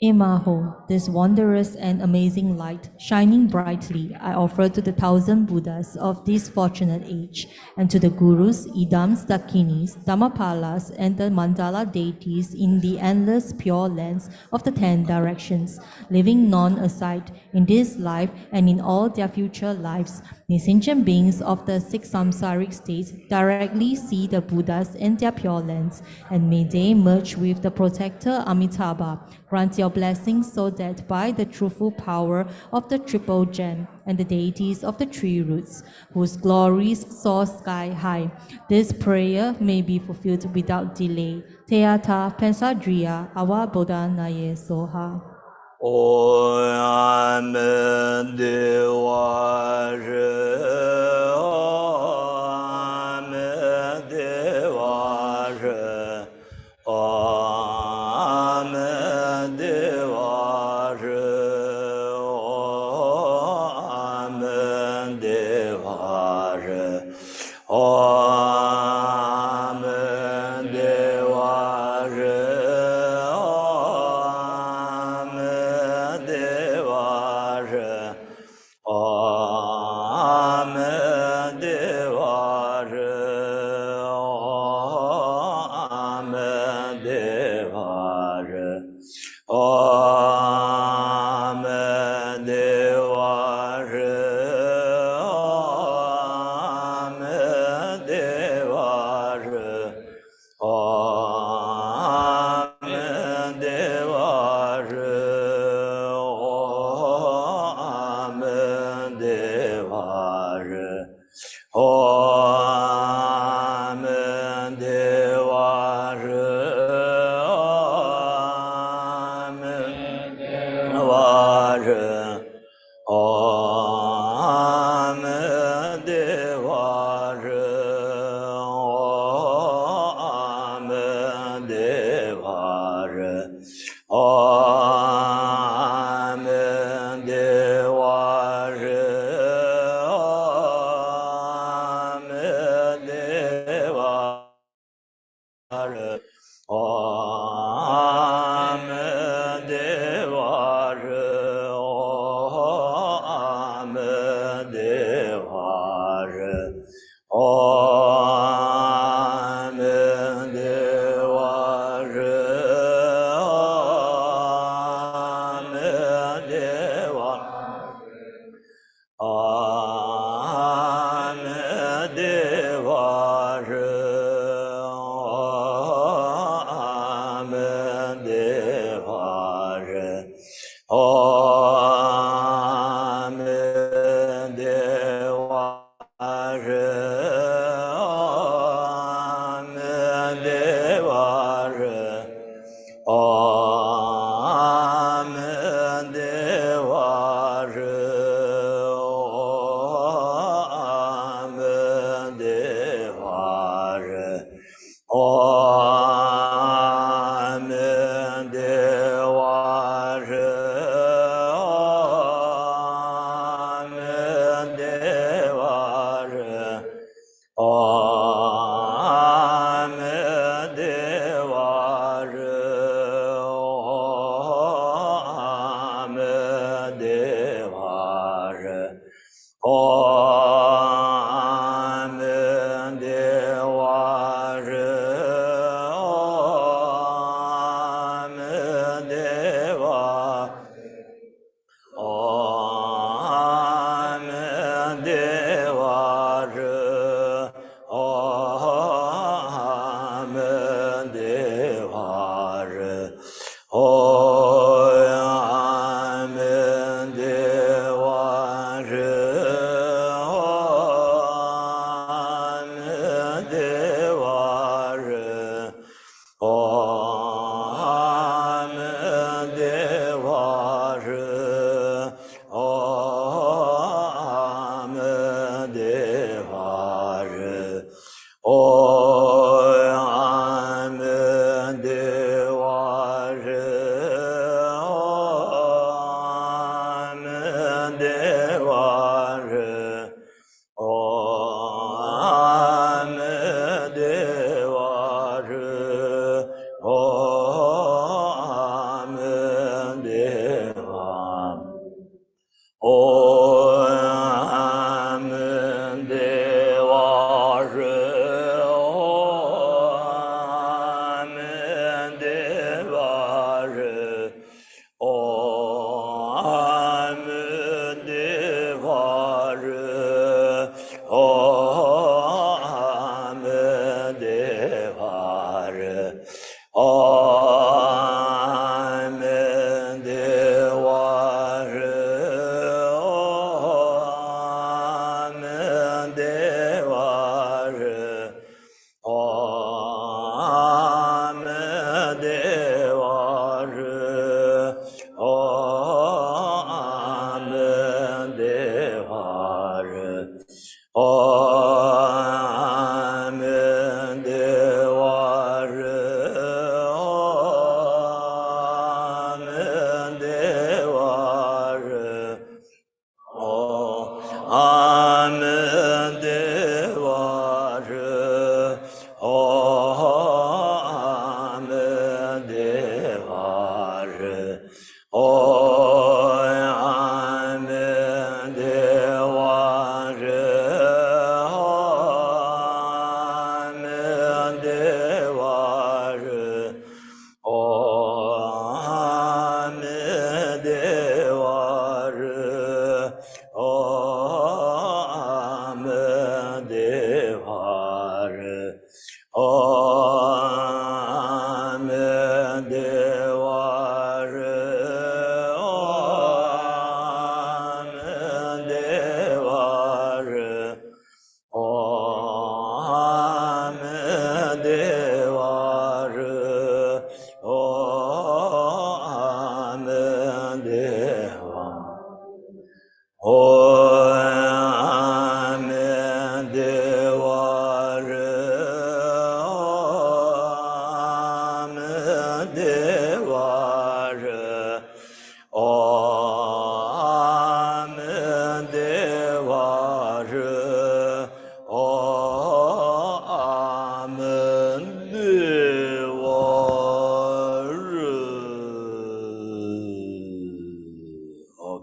B: Imaho, this wondrous and amazing light, shining brightly, I offer to the 1,000 Buddhas of this fortunate age, and to the Gurus, Idams, Dakinis, Dhammapalas, and the Mandala deities in the endless pure lands of the 10 directions, living none aside in this life and in all their future lives. May sentient beings of the 6 samsaric states directly see the Buddhas in their pure lands, and may they merge with the protector Amitabha. Grant your blessings so that by the truthful power of the triple gem and the deities of the three roots, whose glories soar sky high, this prayer may be fulfilled without delay. Teata Pensadriya Awa Bodha Naye Soha.
A: Amen. Dewa Amen. Dewa Amen. Dewa Amen. Dewa Amen. Dewa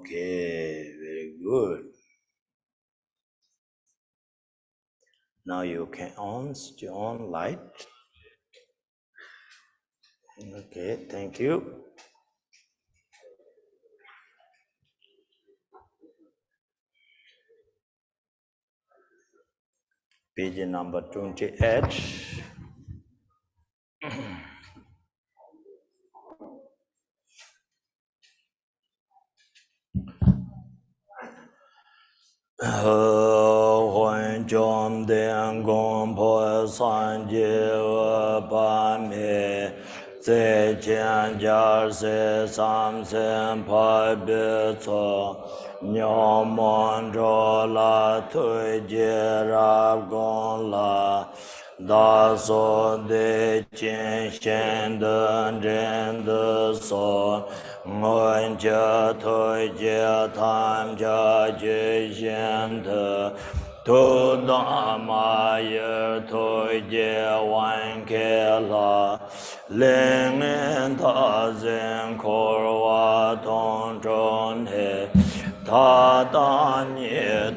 A: Okay, very good. Now you can on your own light. Okay, thank you. Page number 28. Huan Chom Den Gong Po San Ji Pa Mi Tse Chen Jar Se Sam Sen Pa Bi Tso Nyo Mon Jo La Tui Ji Rab Gong La Da So De Chin Shen Den Ren De So Nguyen Cha Tui Ji Tam Cha Ji Shen De Tu Da Ma Yer Tui Ji Wan Ke La Ling En Ta Zen Kor Wa Tong Chon He Ta Da Nye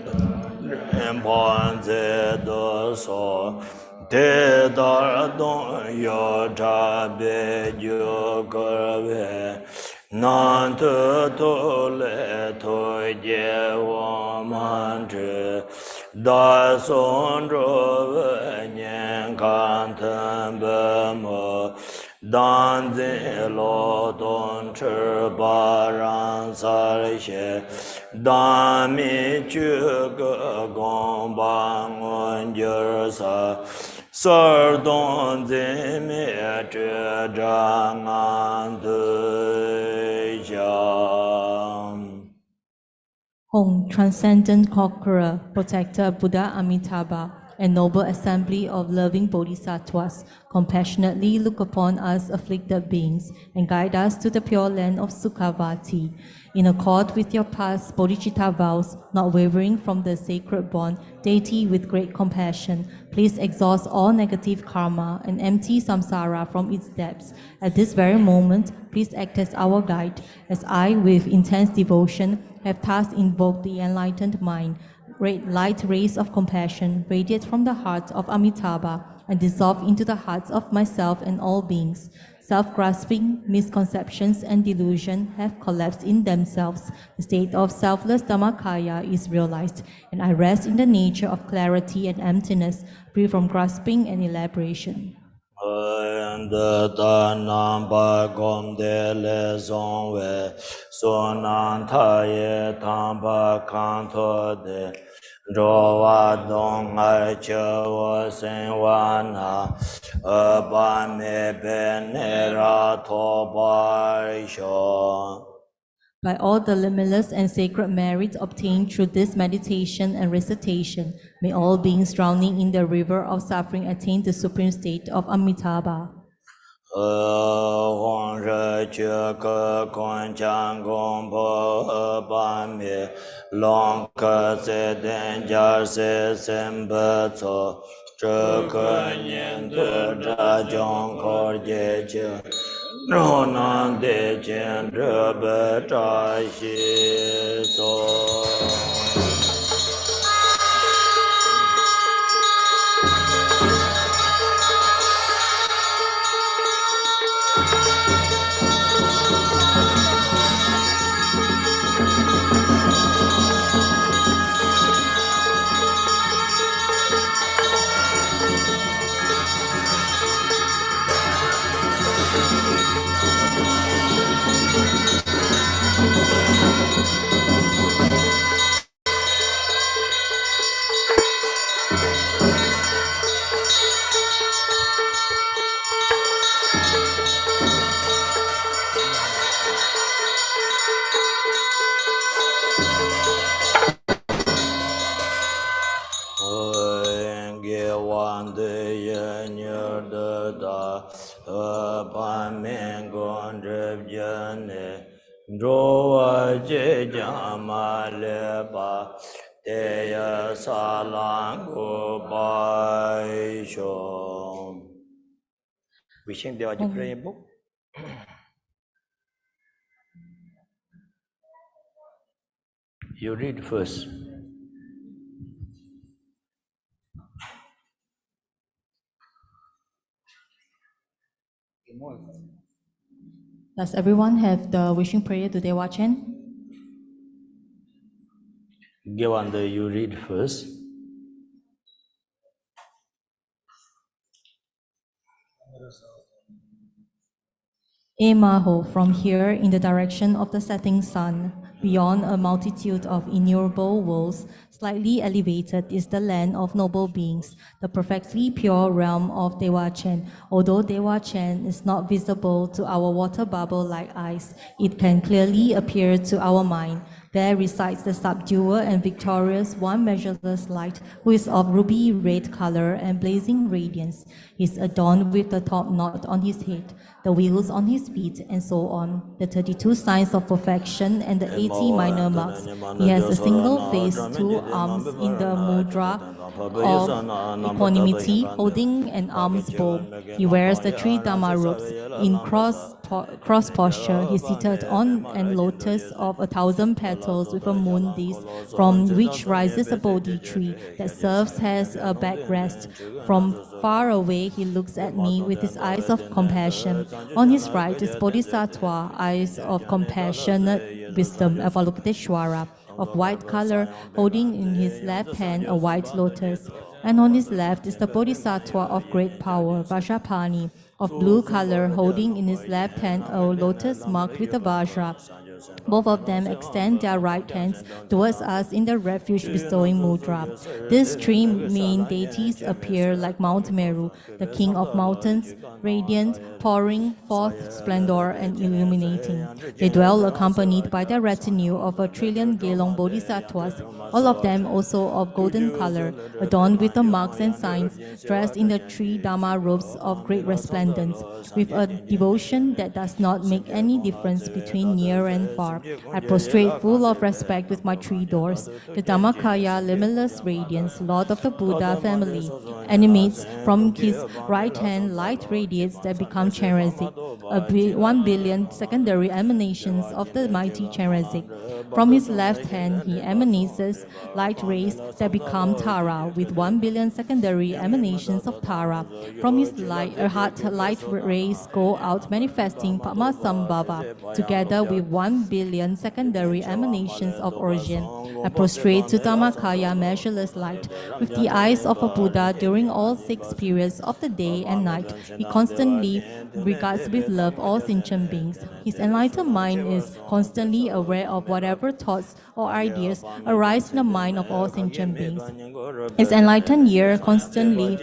A: Ren Pon Ze De So Te Dar Don Yo Cha Be Ju Ker Be Nan Tu Tu Le Tu Je Wo Man Zhi Da Sun Zhu Ve Nian Kan Ten Be Mo Dan Zi Lo Don Chi Ba Ran Sar Xie Dan Mi Chu Ge Gong Ba Ngun Jir Sa Sardon zeme jangan duyam.
B: Hong, transcendent conqueror, protector Buddha Amitabha, and noble assembly of loving bodhisattvas, compassionately look upon us afflicted beings and guide us to the pure land of Sukhavati. In accord with your past bodhicitta vows, not wavering from the sacred bond, deity with great compassion, please exhaust all negative karma and empty samsara from its depths. At this very moment, please act as our guide, as I, with intense devotion, have thus invoked the enlightened mind. Light rays of compassion radiate from the heart of Amitabha and dissolve into the hearts of myself and all beings. Self-grasping, misconceptions, and delusion have collapsed in themselves. The state of selfless Dhammakaya is realized, and I rest in the nature of clarity and emptiness, free from grasping and elaboration.
A: And the number gom de les onwe sonan taye tamba kanto de Jowa dong ai che wo sen wana ba me benera to bai sho.
B: By all the limitless and sacred merits obtained through this meditation and recitation, may all beings drowning in the river of suffering attain the supreme state of Amitabha.
A: 红日觉个观将公婆半灭，龙可在天家是三不错，这个年的这将可解决，若能得见这不扎西所。Wishing Dewa to pray book. You read first.
B: Does everyone have the wishing prayer to Dewa chant?
A: Gewanda, you read first.
B: Emaho, from here in the direction of the setting sun, beyond a multitude of innumerable worlds, slightly elevated is the land of noble beings, the perfectly pure realm of Dewa Chen. Although Dewa Chen is not visible to our water bubble-like eyes, it can clearly appear to our mind. There resides the subduer and victorious one measureless light, who is of ruby red color and blazing radiance. He is adorned with the top knot on his head, the wheels on his feet, and so on, the 32 signs of perfection and the 80 minor marks. He has a single face, 2 arms in the mudra of equanimity, holding an alms bowl. He wears the 3 Dhamma robes. In cross posture, he is seated on an lotus of 1,000 petals with a moon disk, from which rises a Bodhi tree that serves as a backrest. From far away, he looks at me with his eyes of compassion. On his right is Bodhisattva, eyes of compassionate wisdom, Avalokiteshvara, of white color, holding in his left hand a white lotus. And on his left is the Bodhisattva of great power, Vajrapani, of blue color, holding in his left hand a lotus marked with a Vajra. Both of them extend their right hands towards us in the refuge bestowing mudra. These three main deities appear like Mount Meru, the king of mountains, radiant, pouring forth splendor and illuminating. They dwell accompanied by their retinue of 1,000,000,000 Gelong bodhisattvas, all of them also of golden color, adorned with the marks and signs, dressed in the three Dharma robes of great resplendence, with a devotion that does not make any difference between near and far. I prostrate full of respect with my three doors. The Dhammakaya, limitless radiance, Lord of the Buddha family, animates from his right hand light radiates that become Chenrezig, 1,000,000,000 secondary emanations of the mighty Chenrezig. From his left hand, he emanates light rays that become Tara, with 1,000,000,000 secondary emanations of Tara. From his heart, light rays go out manifesting Padmasambhava, together with 1,000,000,000 secondary emanations of origin. I prostrate to Dhammakaya, measureless light. With the eyes of a Buddha during all 6 periods of the day and night, he constantly regards with love all sentient beings. His enlightened mind is constantly aware of whatever thoughts or ideas arise in the mind of all sentient beings. His enlightened ear constantly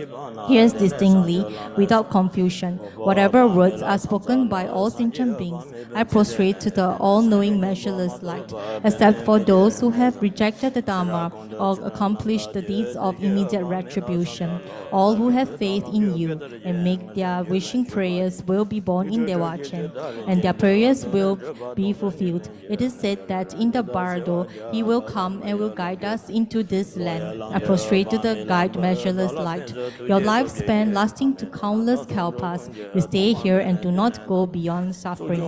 B: hears distinctly without confusion whatever words are spoken by all sentient beings. I prostrate to the all-knowing measureless light, except for those who have rejected the Dharma or accomplished the deeds of immediate retribution. All who have faith in you and make their wishing prayers will be born in Dewa, and their prayers will be fulfilled. It is said that in the bardo, he will come and will guide us into this land. I prostrate to the guide measureless light. Your lifespan lasting to countless kalpas, we stay here and do not go beyond suffering.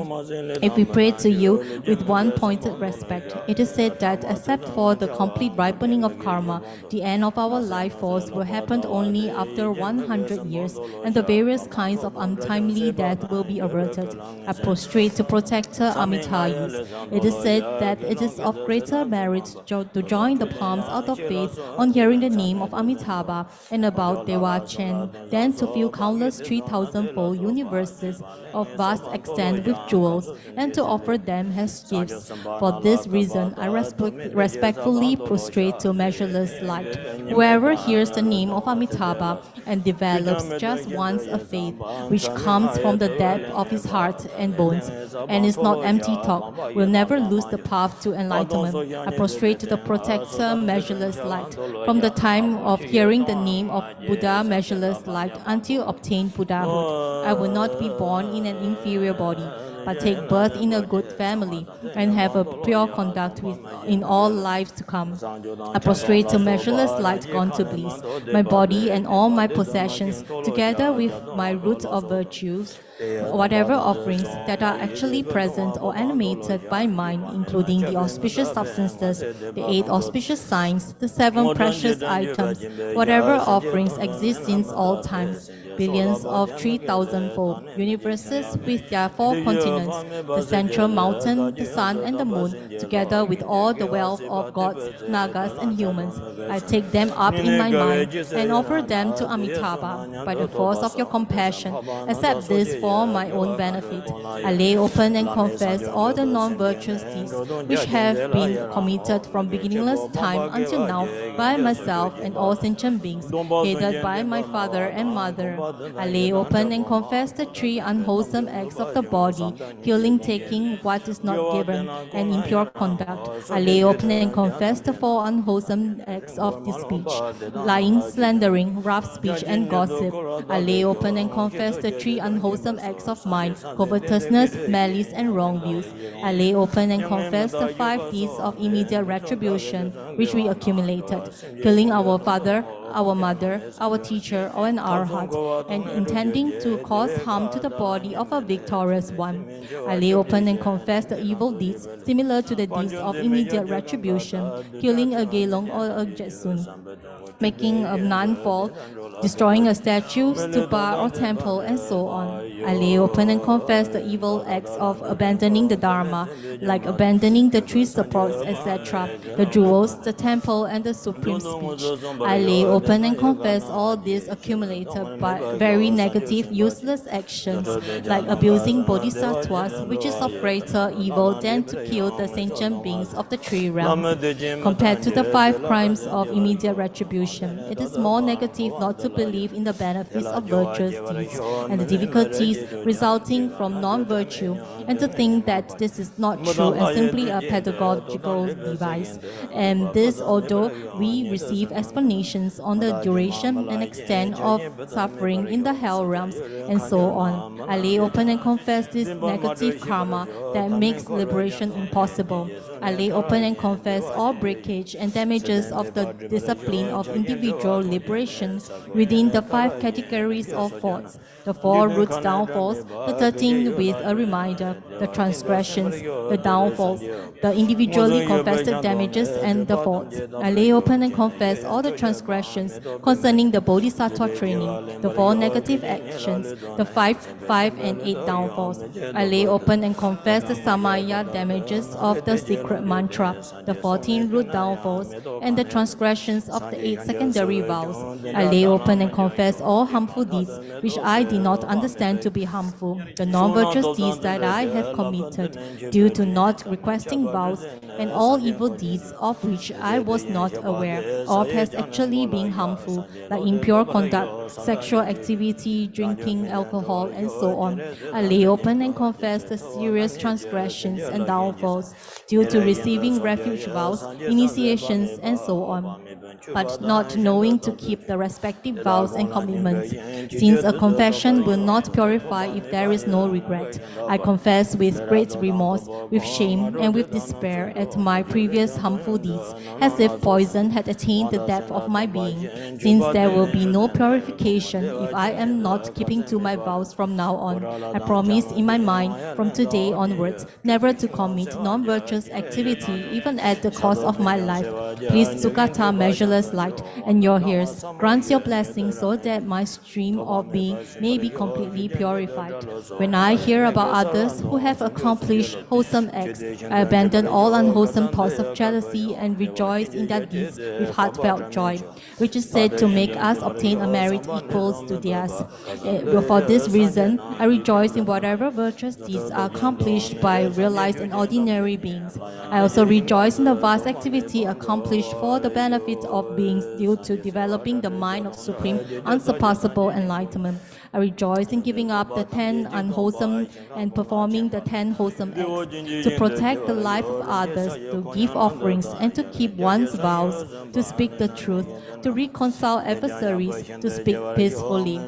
B: If we pray to you with one pointed respect, it is said that except for the complete ripening of karma, the end of our life force will happen only after 100 years, and the various kinds of untimely death will be averted. I prostrate to Protector Amitayus. It is said that it is of greater merit to join the palms out of faith on hearing the name of Amitabha and about Dewa Chen, than to fill countless 3,000-fold universes of vast extent with jewels, and to offer them as gifts. For this reason, I respectfully prostrate to measureless light. Whoever hears the name of Amitabha and develops just once a faith which comes from the depth of his heart and bones, and is not empty talk, will never lose the path to enlightenment. I prostrate to the Protector measureless light. From the time of hearing the name of Buddha measureless light until obtained Buddhahood, I will not be born in an inferior body, but take birth in a good family and have a pure conduct in all lives to come. I prostrate to measureless light gone to bliss. My body and all my possessions, together with my root of virtues, whatever offerings that are actually present or animated by mind, including the auspicious substances, the 8 auspicious signs, the 7 precious items, whatever offerings exist since all times, billions of 3,000-fold universes with their 4 continents, the central mountain, the sun and the moon, together with all the wealth of gods, nagas and humans. I take them up in my mind and offer them to Amitabha. By the force of your compassion, accept this for my own benefit. I lay open and confess all the non-virtuous deeds which have been committed from beginningless time until now by myself and all sentient beings, aided by my father and mother. I lay open and confess the 3 unwholesome acts of the body, killing, taking what is not given, and impure conduct. I lay open and confess the 4 unwholesome acts of the speech, lying, slandering, rough speech, and gossip. I lay open and confess the 3 unwholesome acts of mind, covetousness, malice, and wrong views. I lay open and confess the 5 deeds of immediate retribution which we accumulated, killing our father, our mother, our teacher, or an arhat, and intending to cause harm to the body of a victorious one. I lay open and confess the evil deeds similar to the deeds of immediate retribution, killing a Gelong or a Jetsun. making a nun fall, destroying a statue, stupa, or temple, and so on. I lay open and confess the evil acts of abandoning the Dharma, like abandoning the tree supports, etc., the jewels, the temple, and the supreme speech. I lay open and confess all these accumulated by very negative, useless actions, like abusing bodhisattvas, which is of greater evil than to kill the sentient beings of the three realms. Compared to the 5 crimes of immediate retribution, it is more negative not to believe in the benefits of virtuous deeds and the difficulties resulting from non-virtue, and to think that this is not true and simply a pedagogical device. And this, although we receive explanations on the duration and extent of suffering in the hell realms and so on, I lay open and confess this negative karma that makes liberation impossible. I lay open and confess all breakage and damages of the discipline of individual liberation within the 5 categories of faults, the 4 root downfalls, the 13 with a reminder, the transgressions, the downfalls, the individually confessed damages, and the faults. I lay open and confess all the transgressions concerning the bodhisattva training, the 4 negative actions, the 5 and 8 downfalls. I lay open and confess the samaya damages of the secret mantra, the 14 root downfalls, and the transgressions of the 8 secondary vows. I lay open and confess all harmful deeds which I did not understand to be harmful, the non-virtuous deeds that I have committed due to not requesting vows, and all evil deeds of which I was not aware of has actually been harmful, like impure conduct, sexual activity, drinking alcohol, and so on. I lay open and confess the serious transgressions and downfalls due to receiving refuge vows, initiations, and so on, but not knowing to keep the respective vows and commitments. Since a confession will not purify if there is no regret, I confess with great remorse, with shame, and with despair at my previous harmful deeds, as if poison had attained the depth of my being. Since there will be no purification if I am not keeping to my vows from now on, I promise in my mind from today onwards never to commit non-virtuous activity even at the cost of my life. Please, Sukata, measureless light, and your ears, grant your blessing so that my stream of being may be completely purified. When I hear about others who have accomplished wholesome acts, I abandon all unwholesome thoughts of jealousy and rejoice in their deeds with heartfelt joy, which is said to make us obtain a merit equals to theirs. For this reason, I rejoice in whatever virtuous deeds are accomplished by realized and ordinary beings. I also rejoice in the vast activity accomplished for the benefit of beings due to developing the mind of supreme, unsurpassable enlightenment. I rejoice in giving up the 10 unwholesome and performing the 10 wholesome acts, to protect the life of others, to give offerings, and to keep one's vows, to speak the truth, to reconcile adversaries, to speak peacefully,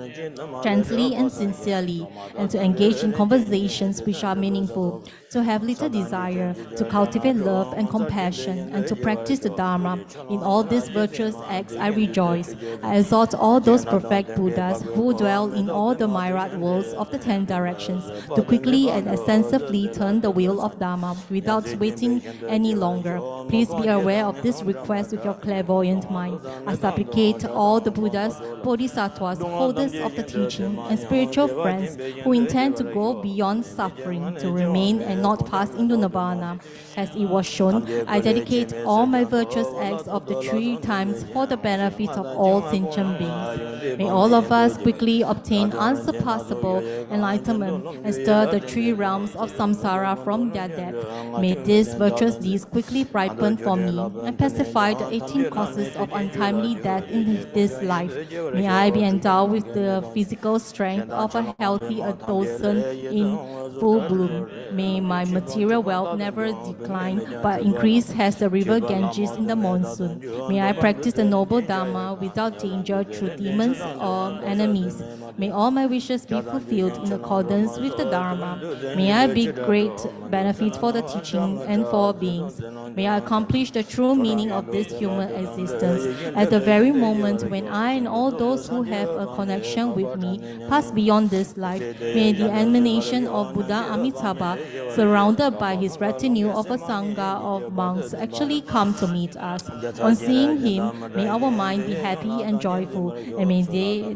B: gently and sincerely, and to engage in conversations which are meaningful, to have little desire, to cultivate love and compassion, and to practice the Dharma. In all these virtuous acts I rejoice. I exhort all those perfect Buddhas who dwell in all the myriad worlds of the 10 directions to quickly and extensively turn the wheel of Dharma without waiting any longer. Please be aware of this request with your clairvoyant mind. I supplicate all the Buddhas, Bodhisattvas, holders of the teaching, and spiritual friends who intend to go beyond suffering, to remain and not pass into Nirvana. As it was shown, I dedicate all my virtuous acts of the 3 times for the benefit of all sentient beings. May all of us quickly obtain unsurpassable enlightenment and stir the 3 realms of samsara from their depth. May these virtuous deeds quickly ripen for me and pacify the 18 causes of untimely death in this life. May I be endowed with the physical strength of a healthy adolescent in full bloom. May my material wealth never decline, but increase as the river Ganges in the monsoon. May I practice the noble Dharma without danger through demons friends or enemies. May all my wishes be fulfilled in accordance with the Dharma. May I be great benefit for the teaching and for beings. May I accomplish the true meaning of this human existence. At the very moment when I and all those who have a connection with me pass beyond this life, may the emanation of Buddha Amitabha, surrounded by his retinue of a sangha of monks, actually come to meet us. On seeing him, may our mind be happy and joyful, and may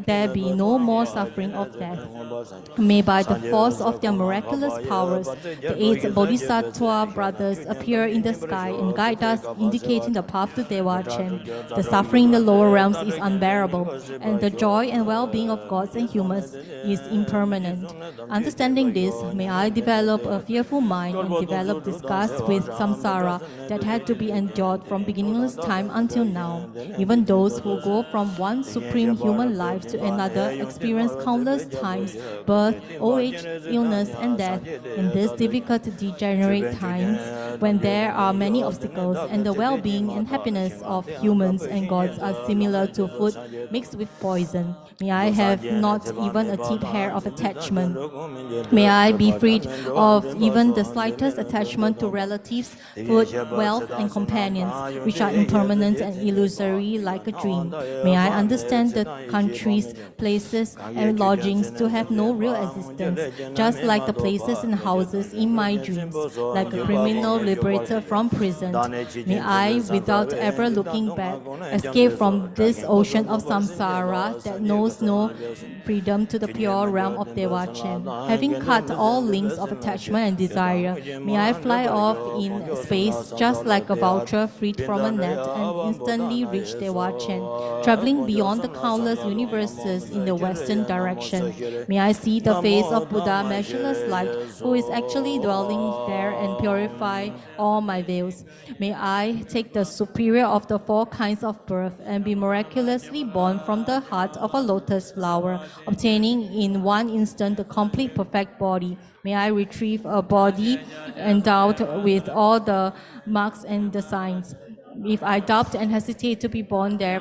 B: there be no more suffering of death. May by the force of their miraculous powers, the 8 Bodhisattva brothers appear in the sky and guide us, indicating the path to Dewa Chen. The suffering in the lower realms is unbearable, and the joy and well-being of gods and humans is impermanent. Understanding this, may I develop a fearful mind and develop disgust with samsara that had to be endured from beginningless time until now. Even those who go from one supreme human life to another experience countless times birth, old age, illness, and death. In these difficult, degenerate times, when there are many obstacles, and the well-being and happiness of humans and gods are similar to food mixed with poison, may I have not even a tip hair of attachment. May I be freed of even the slightest attachment to relatives, food, wealth, and companions, which are impermanent and illusory like a dream. May I understand the countries, places, and lodgings to have no real existence, just like the places and houses in my dreams, like a criminal liberated from prison. May I, without ever looking back, escape from this ocean of samsara that knows no freedom to the pure realm of Dewa Chen. Having cut all links of attachment and desire, may I fly off in space just like a vulture freed from a net and instantly reach Dewa Chen, traveling beyond the countless universes in the western direction. May I see the face of Buddha, measureless light, who is actually dwelling there and purify all my veils. May I take the superior of the 4 kinds of birth and be miraculously born from the heart of a lotus flower, obtaining in one instant the complete perfect body. May I retrieve a body endowed with all the marks and the signs. If I doubt and hesitate to be born there,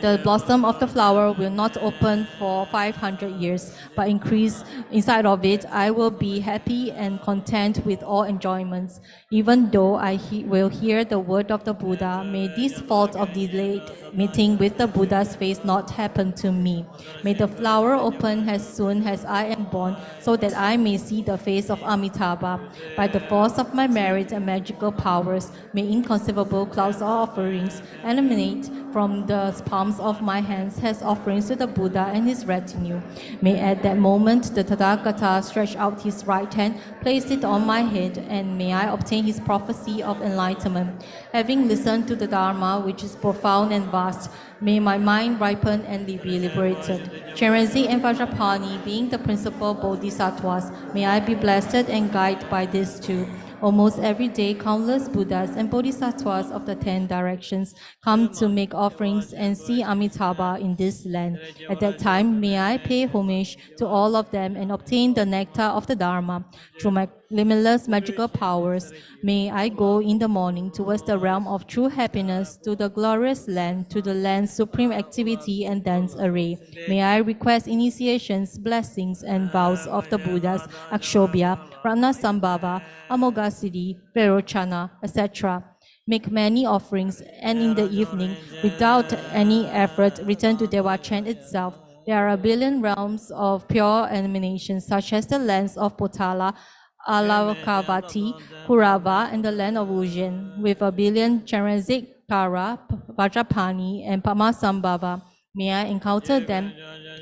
B: the blossom of the flower will not open for 500 years, but increase inside of it. I will be happy and content with all enjoyments. Even though I will hear the word of the Buddha, may this fault of delayed meeting with the Buddha's face not happen to me. May the flower open as soon as I am born, so that I may see the face of Amitabha. By the force of my merit and magical powers, may inconceivable clouds of offerings emanate from the palms of my hands as offerings to the Buddha and his retinue. May at that moment the Tathagata stretch out his right hand, place it on my head, and may I obtain his prophecy of enlightenment. Having listened to the Dharma, which is profound and vast, may my mind ripen and be liberated. Chiranzi and Vajrapani being the principal bodhisattvas, may I be blessed and guided by these two. Almost every day, countless Buddhas and Bodhisattvas of the 10 directions come to make offerings and see Amitabha in this land. At that time, may I pay homage to all of them and obtain the nectar of the Dharma. Through my limitless magical powers, may I go in the morning towards the realm of true happiness, to the glorious land, to the land's supreme activity and dance array. May I request initiations, blessings, and vows of the Buddhas, Akshobhya, Ratnasambhava, Amoghasiddhi, Perochana, etc. Make many offerings, and in the evening, without any effort, return to Dewa Chen itself. There are a billion realms of pure emanations, such as the lands of Potala, Alavakavati, Kurava, and the land of Ujjain, with a billion Charanzik, Kara, Vajrapani, and Pamasambhava. May I encounter them,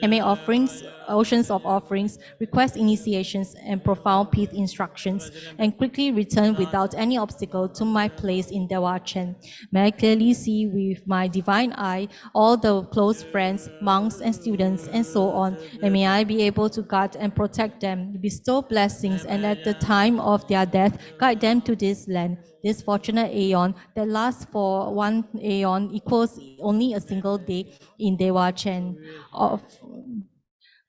B: and may oceans of offerings, request initiations, and profound peace instructions, and quickly return without any obstacle to my place in Dewa Chen. May I clearly see with my divine eye all the close friends, monks, and students, and so on, and may I be able to guard and protect them, bestow blessings, and at the time of their death, guide them to this land. This fortunate aeon that lasts for 1 aeon equals only a single day in Dewa Chen.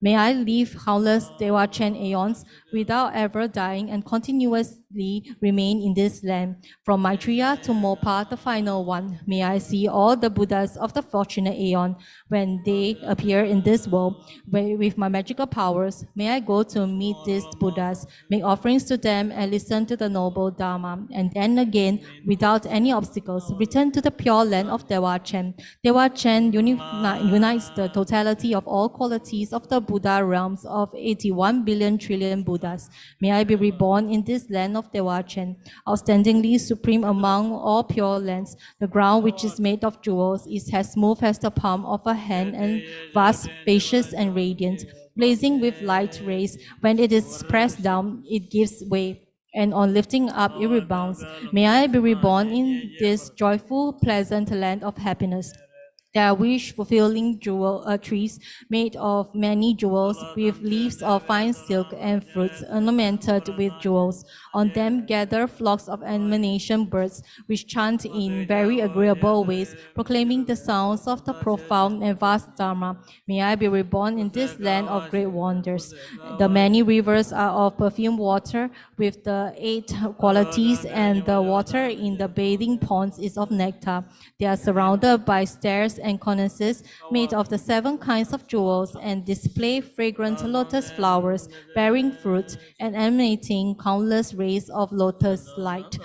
B: May I live countless Dewa Chen aeons without ever dying and continuous remain in this land. From Maitreya to Mopa, the final one, may I see all the Buddhas of the fortunate aeon when they appear in this world. With my magical powers, may I go to meet these Buddhas, make offerings to them, and listen to the noble Dharma, and then again, without any obstacles, return to the pure land of Dewa Chen. Dewa Chen unites the totality of all qualities of the Buddha realms of 81 billion trillion Buddhas. May I be reborn in this land of Dewa Chen, outstandingly supreme among all pure lands. The ground which is made of jewels is as smooth as the palm of a hand and vast, spacious, and radiant, blazing with light rays. When it is pressed down, it gives way, and on lifting up, it rebounds. May I be reborn in this joyful, pleasant land of happiness. There are wish-fulfilling trees made of many jewels, with leaves of fine silk and fruits ornamented with jewels. On them gather flocks of emanation birds, which chant in very agreeable ways, proclaiming the sounds of the profound and vast Dharma. May I be reborn in this land of great wonders. The many rivers are of perfumed water, with the 8 qualities, and the water in the bathing ponds is of nectar. They are surrounded by stairs and cornices made of the 7 kinds of jewels, and display fragrant lotus flowers, bearing fruit and emanating countless rays of lotus light.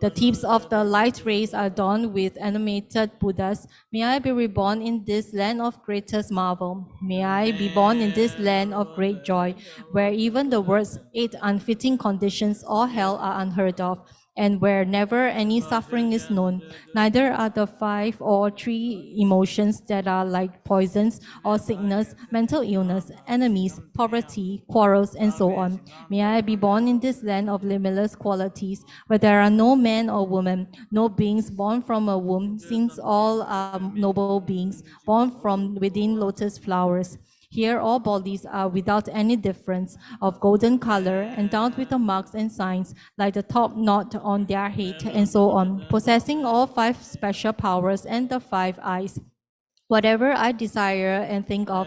B: The tips of the light rays are adorned with animated Buddhas. May I be reborn in this land of greatest marvel. May I be born in this land of great joy, where even the words 8 unfitting conditions or hell are unheard of, and where never any suffering is known. Neither are the 5 or 3 emotions that are like poisons or sickness, mental illness, enemies, poverty, quarrels, and so on. May I be born in this land of limitless qualities, where there are no man or woman, no beings born from a womb, since all are noble beings, born from within lotus flowers. Here all bodies are without any difference, of golden color, endowed with the marks and signs, like the top knot on their head, and so on, possessing all 5 special powers and the 5 eyes. Whatever I desire and think of,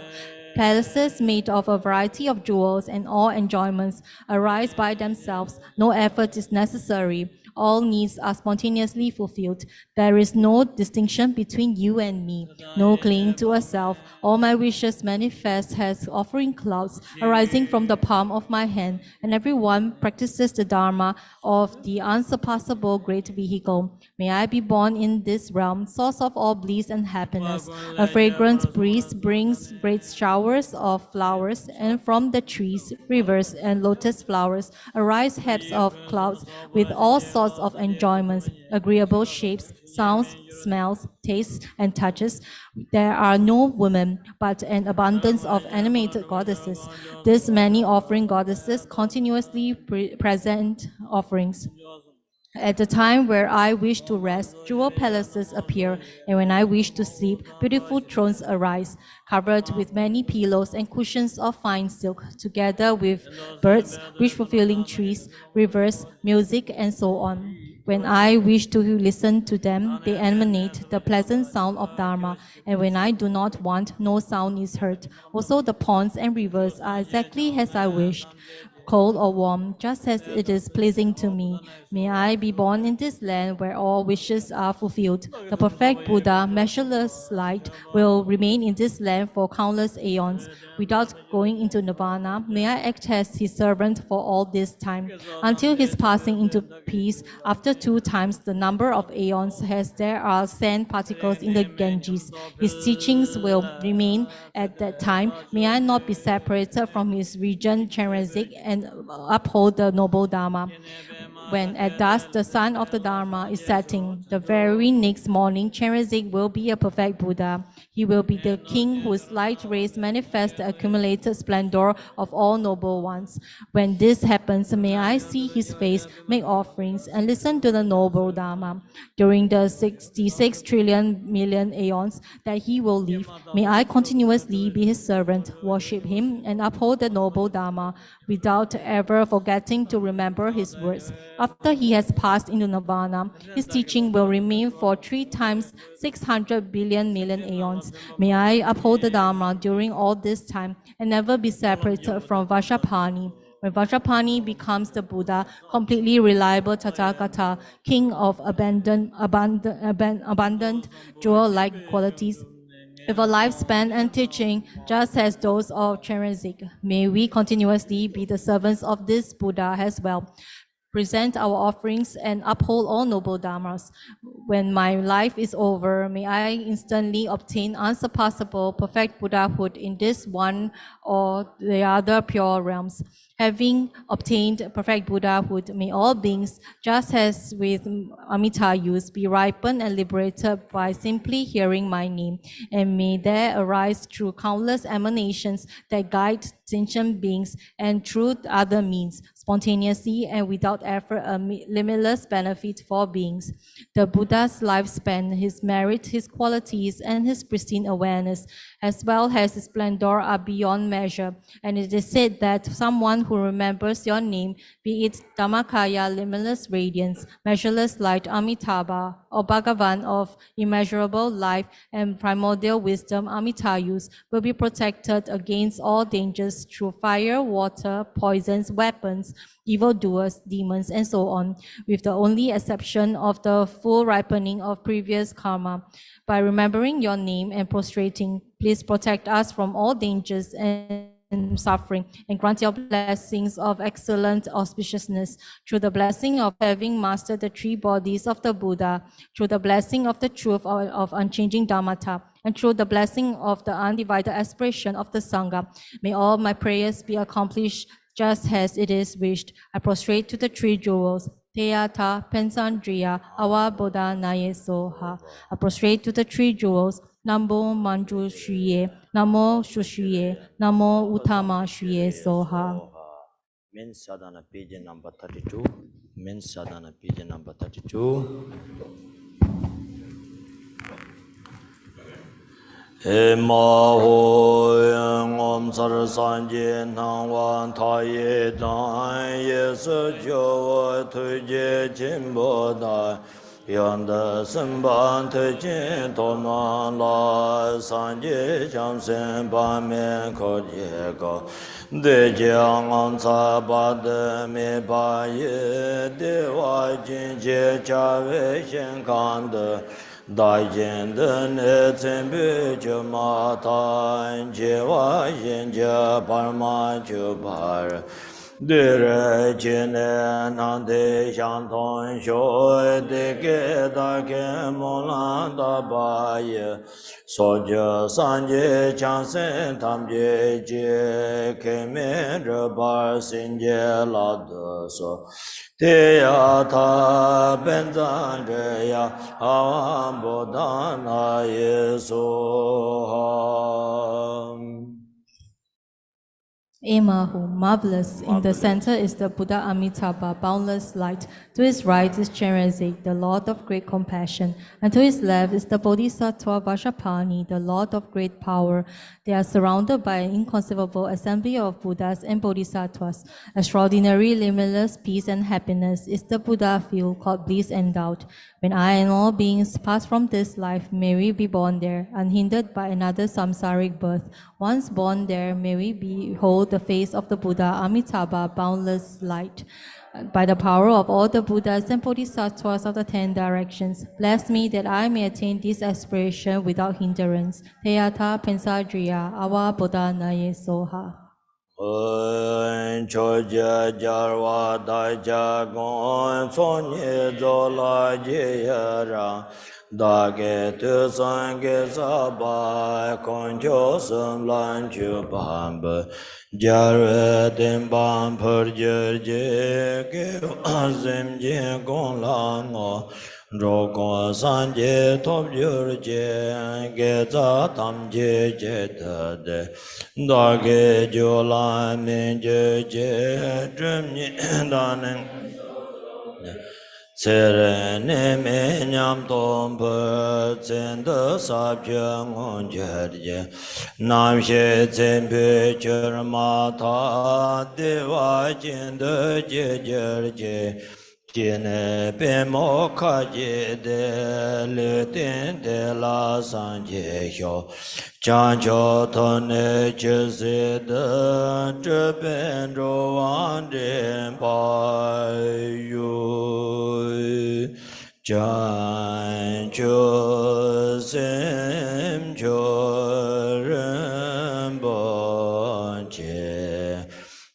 B: palaces made of a variety of jewels and all enjoyments arise by themselves. No effort is necessary. All needs are spontaneously fulfilled. There is no distinction between you and me, no clinging to a self. All my wishes manifest as offering clouds arising from the palm of my hand, and everyone practices the Dharma of the unsurpassable great vehicle. May I be born in this realm, source of all bliss and happiness. A fragrant breeze brings great showers of flowers, and from the trees, rivers, and lotus flowers arise heaps of clouds with all sorts of enjoyments, agreeable shapes, sounds, smells, tastes, and touches. There are no women, but an abundance of animated goddesses. These many offering goddesses continuously present offerings. At the time where I wish to rest, jewel palaces appear, and when I wish to sleep, beautiful thrones arise, covered with many pillows and cushions of fine silk, together with birds, wish-fulfilling trees, rivers, music, and so on. When I wish to listen to them, they emanate the pleasant sound of Dharma, and when I do not want, no sound is heard. Also, the ponds and rivers are exactly as I wished, cold or warm, just as it is pleasing to me. May I be born in this land where all wishes are fulfilled. The perfect Buddha, measureless light, will remain in this land for countless aeons. Without going into nirvana, may I act as his servant for all this time, until his passing into peace. After 2 times the number of aeons, as there are sand particles in the Ganges, his teachings will remain at that time. May I not be separated from his region, Chenrezig, and uphold the noble Dharma. When at dusk the sun of the Dharma is setting, the very next morning, Chenrezig will be a perfect Buddha. He will be the king whose light rays manifest the accumulated splendor of all noble ones. When this happens, may I see his face, make offerings, and listen to the noble Dharma. During the 66 trillion million aeons that he will live, may I continuously be his servant, worship him, and uphold the noble Dharma, without ever forgetting to remember his words. After he has passed into nirvana, his teaching will remain for 3 times 600 billion million aeons. May I uphold the Dharma during all this time and never be separated from Vajrapani. When Vajrapani becomes the Buddha, completely reliable Tathagata, king of abundant jewel-like qualities, with a lifespan and teaching just as those of Chenrezig. May we continuously be the servants of this Buddha as well. Present our offerings and uphold all noble dharmas. When my life is over, may I instantly obtain unsurpassable perfect Buddhahood in this one or the other pure realms. Having obtained perfect Buddhahood, may all beings, just as with Amitayus, be ripened and liberated by simply hearing my name, and may there arise through countless emanations that guide sentient beings and through other means, spontaneously and without effort, a limitless benefit for beings. The Buddha's lifespan, his merit, his qualities, and his pristine awareness, as well as his splendor, are beyond measure. And it is said that someone who remembers your name, be it Dhammakaya, limitless radiance, measureless light, Amitabha, or Bhagavan of immeasurable life and primordial wisdom, Amitayus, will be protected against all dangers through fire, water, poisons, weapons, evildoers, demons, and so on, with the only exception of the full ripening of previous karma. By remembering your name and prostrating, please protect us from all dangers and suffering, and grant your blessings of excellent auspiciousness through the blessing of having mastered the three bodies of the Buddha, through the blessing of the truth of unchanging Dharmata, and through the blessing of the undivided aspiration of the Sangha. May all my prayers be accomplished just as it is wished. I prostrate to the three jewels. Teyata, Pensandriya, Awa Bodha Naye Soha. I prostrate to the three jewels. Namo Manju Shuye, Namo Shushuye, Namo Utama Shuye Soha.
A: Min sadhana page number 32. Min sadhana page number 32. He ma ho yang om sar san je nang wan ta ye dan ye su jo wa tu je jin bo da yang de sen ban te jin to na la san je chang sen ba me ko je ko de jiang om sa ba de me ba ye Dewa jin je cha we shen kan de Dai jen de ne tsen bu ju ma tan je wa yin je par ma ju par de re jen ne nan de xiang tong xiu de ge da ge mo lan da ba ye so je san je chang sen tam je je ke me re bar sin je la de so Teyata Benzandreya Avam Bodhana Yesoham.
B: Emahu, marvelous. In the center is the Buddha Amitabha, boundless light. To his right is Chenrezig, the Lord of great compassion. And to his left is the Bodhisattva Vajrapani, the Lord of great power. They are surrounded by an inconceivable assembly of Buddhas and Bodhisattvas. Extraordinary, limitless peace and happiness is the Buddha field called bliss endowed. When I and all beings pass from this life, may we be born there, unhindered by another samsaric birth. Once born there, may we behold the face of the Buddha, Amitabha, boundless light. By the power of all the Buddhas and Bodhisattvas of the 10 directions, bless me that I may attain this aspiration without hindrance. Teyata Pensadriya, Awa Bodha Naye Soha.
A: Choja jarwa daja gon sonye zola jeyara dage tu sange saba konjo sum lan chu bamba jarwe den bam per jer je ke azim je gon la ngo Rogo sanje top jur je ge za tam je je de da ge jo la min je je drum ni da nen Tsere ne me nyam tom pe tsen de sa pye ngon je je nam she tsen pe chur ma ta Dewa jin de je je Jine pimo kaji de le ten de la san je hyo chan cho ton ne che se de che pen ro wan de pa yu chan cho sem cho ren bo che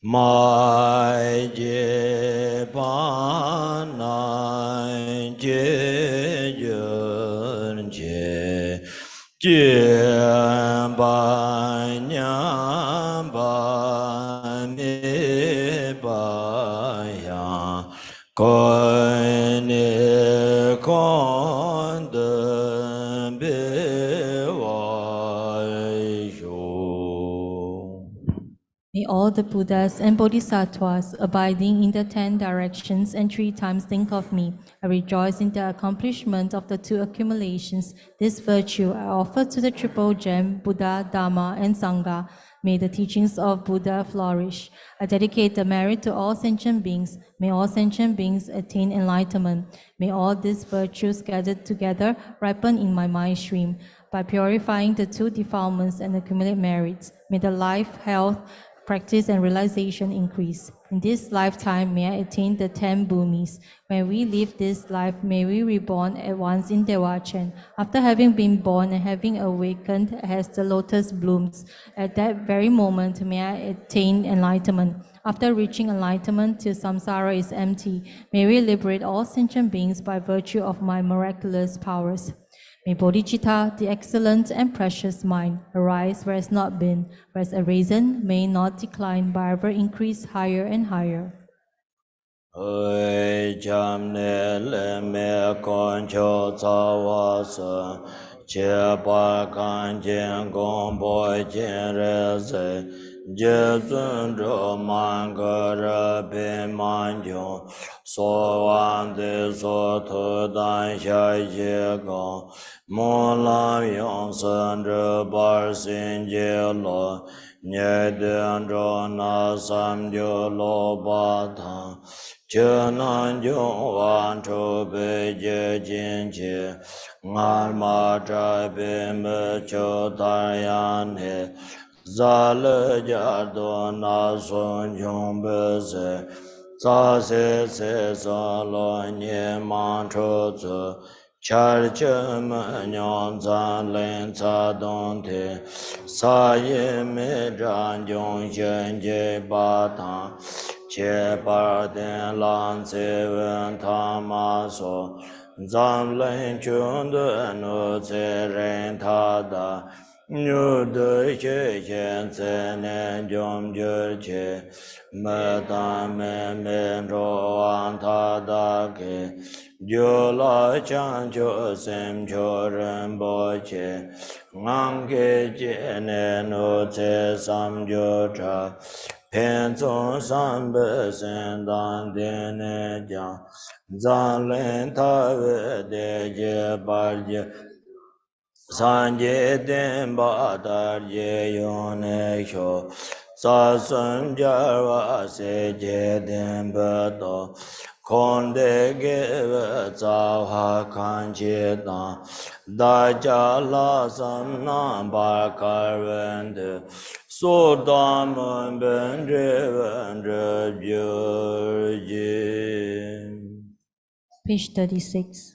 A: mai je pa nai je yun je je ba nya ba me ba ya ko ne kon de be wa yo.
B: May all the Buddhas and Bodhisattvas abiding in the 10 directions and 3 times think of me. I rejoice in the accomplishment of the 2 accumulations. This virtue I offer to the Triple Gem, Buddha, Dhamma, and Sangha. May the teachings of Buddha flourish. I dedicate the merit to all sentient beings. May all sentient beings attain enlightenment. May all these virtues gathered together ripen in my mind stream. By purifying the 2 defilements and accumulate merits, may the life, health, practice and realization increase. In this lifetime, may I attain the 10 bhumis. When we live this life, may we reborn at once in Dewa. After having been born and having awakened as the lotus blooms, at that very moment, may I attain enlightenment. After reaching enlightenment till samsara is empty, may we liberate all sentient beings by virtue of my miraculous powers. May bodhicitta, the excellent and precious mind, arise where it has not been, whereas a raisin may not decline but ever increase higher and higher.
A: Oi cham ne le me kon cho ca wa sa che pa kan jen gong bo jen re se je zun zho man ge re pe man jiong so wan de so tu dan xia ye gong mo lam yong san zhe bar sin je lo nye den zho na sam jo lo ba tang chö nan jung wan chu pe je jin che ngal ma tra pe me cho tar yan he za le ja do na son jung be se za se sa lo nye man chu zu char che me nyong zan len ca dong te sa ye me zhan jung shen je ba tang che Palden lan se wen ta ma so zam len chun de nu ce ren ta da nyu de che chen ce ne jom je che me ta me ro an ta da ke jo la chan cho sem cho ren bo che ngang ke che ne nu ce sam jo cha pen zong san be sen dan de ne jiang zang len ta we de je bar je san je den ba dar je yon ne xio sa sun jar wa se je den ba do kon de ge we za ha kan je da da ja la sam na ba ka ren de so da mon ben je wen je je.
B: Page 36.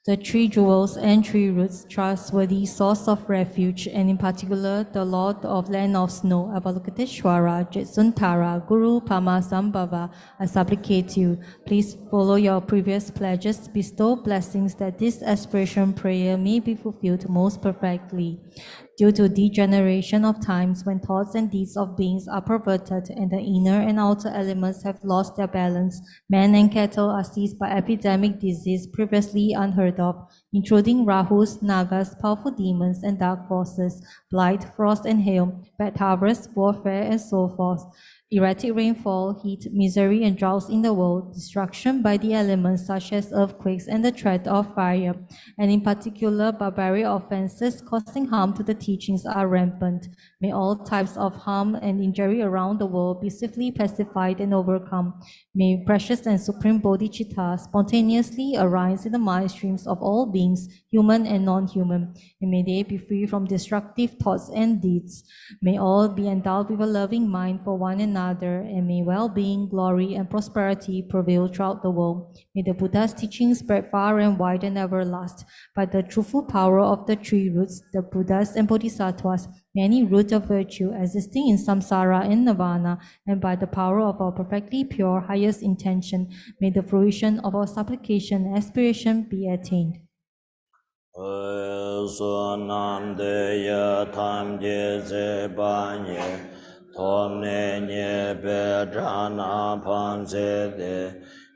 B: The 3 jewels and 3 roots, trustworthy source of refuge, and in particular, the Lord of Land of Snow, Avalokiteshvara, Jetsuntara, Guru Pama Sambhava, I supplicate you, please follow your previous pledges, bestow blessings that this aspiration prayer may be fulfilled most perfectly. Due to degeneration of times when thoughts and deeds of beings are perverted and the inner and outer elements have lost their balance, men and cattle are seized by epidemic disease previously unheard of, including Rahus, Nagas, powerful demons and dark forces, blight, frost and hail, bad harvest, warfare, and so forth. erratic rainfall, heat, misery, and droughts in the world, destruction by the elements such as earthquakes and the threat of fire, and in particular barbaric offenses causing harm to the teachings are rampant. May all types of harm and injury around the world be swiftly pacified and overcome. May precious and supreme bodhicitta spontaneously arise in the mind streams of all beings, human and non-human, and may they be free from destructive thoughts and deeds. May all be endowed with a loving mind for one another, and may well-being, glory, and prosperity prevail throughout the world. May the Buddha's teachings spread far and wide and ever last. By the truthful power of the three roots, the Buddhas and Bodhisattvas, may any root of virtue existing in samsara and nirvana, and by the power of our perfectly pure highest intention, may the fruition of our supplication and aspiration be attained.
A: Sonam Deya Tam Je Se Banye Tom Ne Nye Pe Jana Pam Se De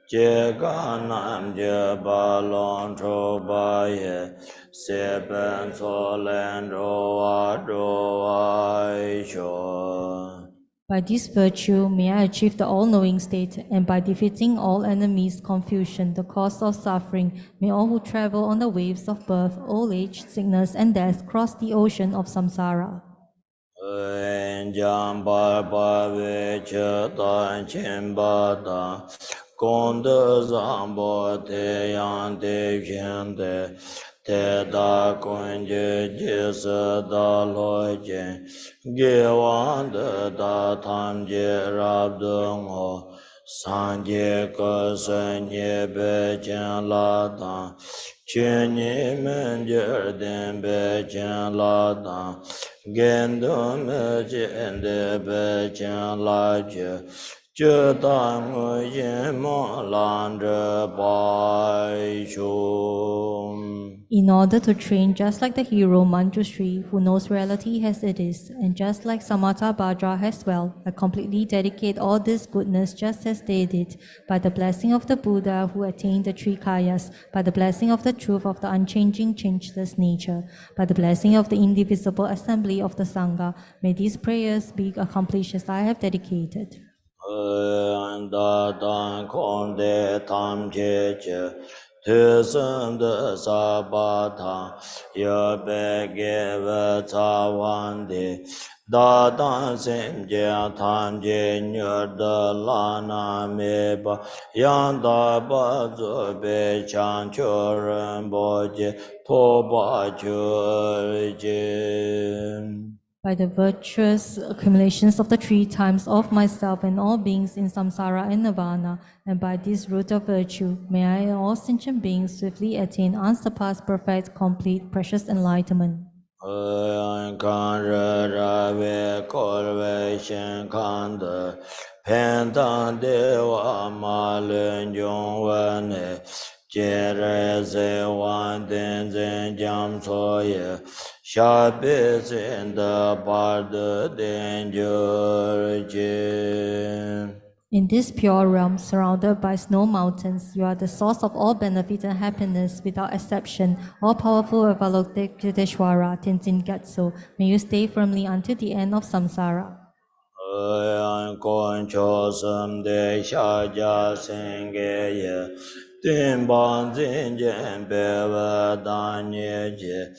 A: Je Ga Nam Je Ba Long Cho Ba Ye Se Ben So Len Ro Wa Ro Wa I Sho.
B: By this virtue, may I achieve the all-knowing state, and by defeating all enemies, confusion, the cause of suffering, may all who travel on the waves of birth, old age, sickness, and death cross the ocean of samsara.
A: Jam Bar Ba Ve Che Dan Chen Ba Da Gong De Zang Bo Te Yang Te Xian De Te Da Gong Je Je Se Da Lo Jen Ge Wang De Da Tam Je Rab Dung Ho San Je Ke Sen Ye Be Chen La Dan Chen Ni Men Je Den Be Chen La Dan Gen Du Me Chen De Be Chen La Je Je Da Mu Yin Mo Lan Je Bai Shu.
B: In order to train just like the hero Manjushri, who knows reality as it is, and just like Samatha Bhadra as well, I completely dedicate all this goodness just as they did, by the blessing of the Buddha who attained the three kayas, by the blessing of the truth of the unchanging, changeless nature, by the blessing of the indivisible assembly of the Sangha, may these prayers be accomplished as I have dedicated.
A: Da Dan Kong De Tam Che Che Te Sen De Sa Ba Ta Ye Be Ge Ve Ca Wan De Da Dan Sim Je Tam Je Nyo De La Na Me Ba Yang Da Ba Zu Be Chang Cho Ren Bo Je Po Ba Cho Je.
B: By the virtuous accumulations of the three times of myself and all beings in samsara and nirvana, and by this root of virtue, may I and all sentient beings swiftly attain unsurpassed, perfect, complete, precious enlightenment.
A: Kan re ra ve kor ve shen kan de pen tan dewa ma len jong wen ne je re se wan den zen jam so ye sha be zen de bar de den jur je.
B: In this pure realm, surrounded by snow mountains, you are the source of all benefit and happiness without exception. All-powerful Avalokiteshvara, Tenzin Gyatso, may you stay firmly until the end of samsara.
A: Kon cho sam de sha ja sen ge ye tin ban zin jen be wa dan ye je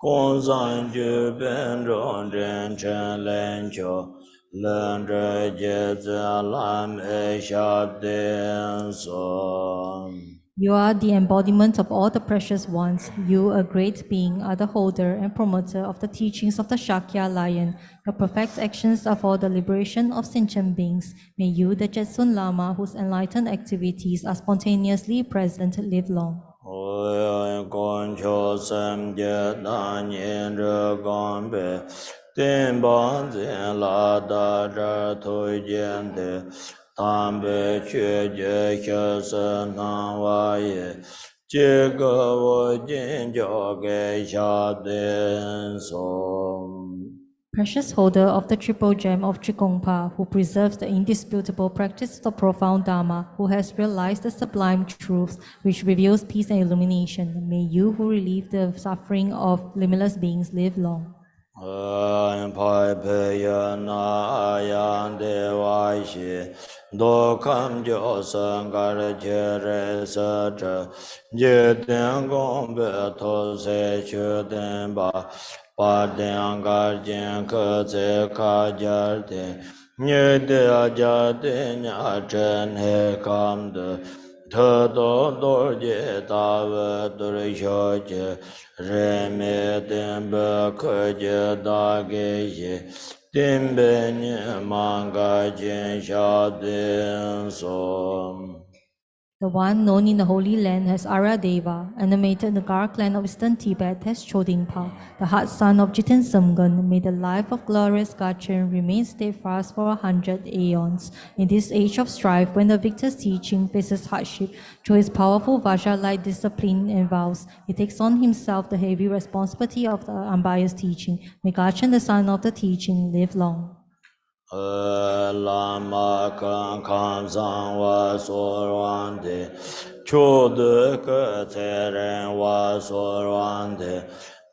A: gong san ju ben zhong zhen chen len cho len zhe je zi lam e sha den so.
B: You are the embodiment of all the precious ones. You, a great being, are the holder and promoter of the teachings of the Shakya lion. Your perfect actions are for the liberation of sentient beings. May you, the Jetsun Lama, whose enlightened activities are spontaneously present, live long.
A: Kon cho sam je dan yin zhe gong be tin ban zin la da zhe tu jian de tam be que je xe se nan wa ye jie ge wo jin jiao ge xia den song.
B: Precious holder of the triple gem of Trikongpa, who preserves the indisputable practice of the profound Dharma, who has realized the sublime truths which reveals peace and illumination, may you who relieve the suffering of limitless beings live long.
A: pai pe ya na yan Dewa shi do kam jo san gar je re sa cha je den gong be to se chu den ba pa den gar jen ke ze ka jar de nye de a ja de nya chen he kam de thơ đô đô je ta ve dur sho je re me den be ke je da ge je den be nye ma ga jen sha den som.
B: The one known in the Holy Land as Arya Deva, animated in the Gar clan of Eastern Tibet as Chodingpa, the hot son of Jiten Samgun, may the life of glorious Gachen remain steadfast for 100 aeons. In this age of strife, when the victor's teaching faces hardship, through his powerful Vajra-like discipline and vows, he takes on himself the heavy responsibility of the unbiased teaching. May Gachen, the son of the teaching, live long.
A: Lama kan kan sang wa so ran de chu de ke te ren wa so ran de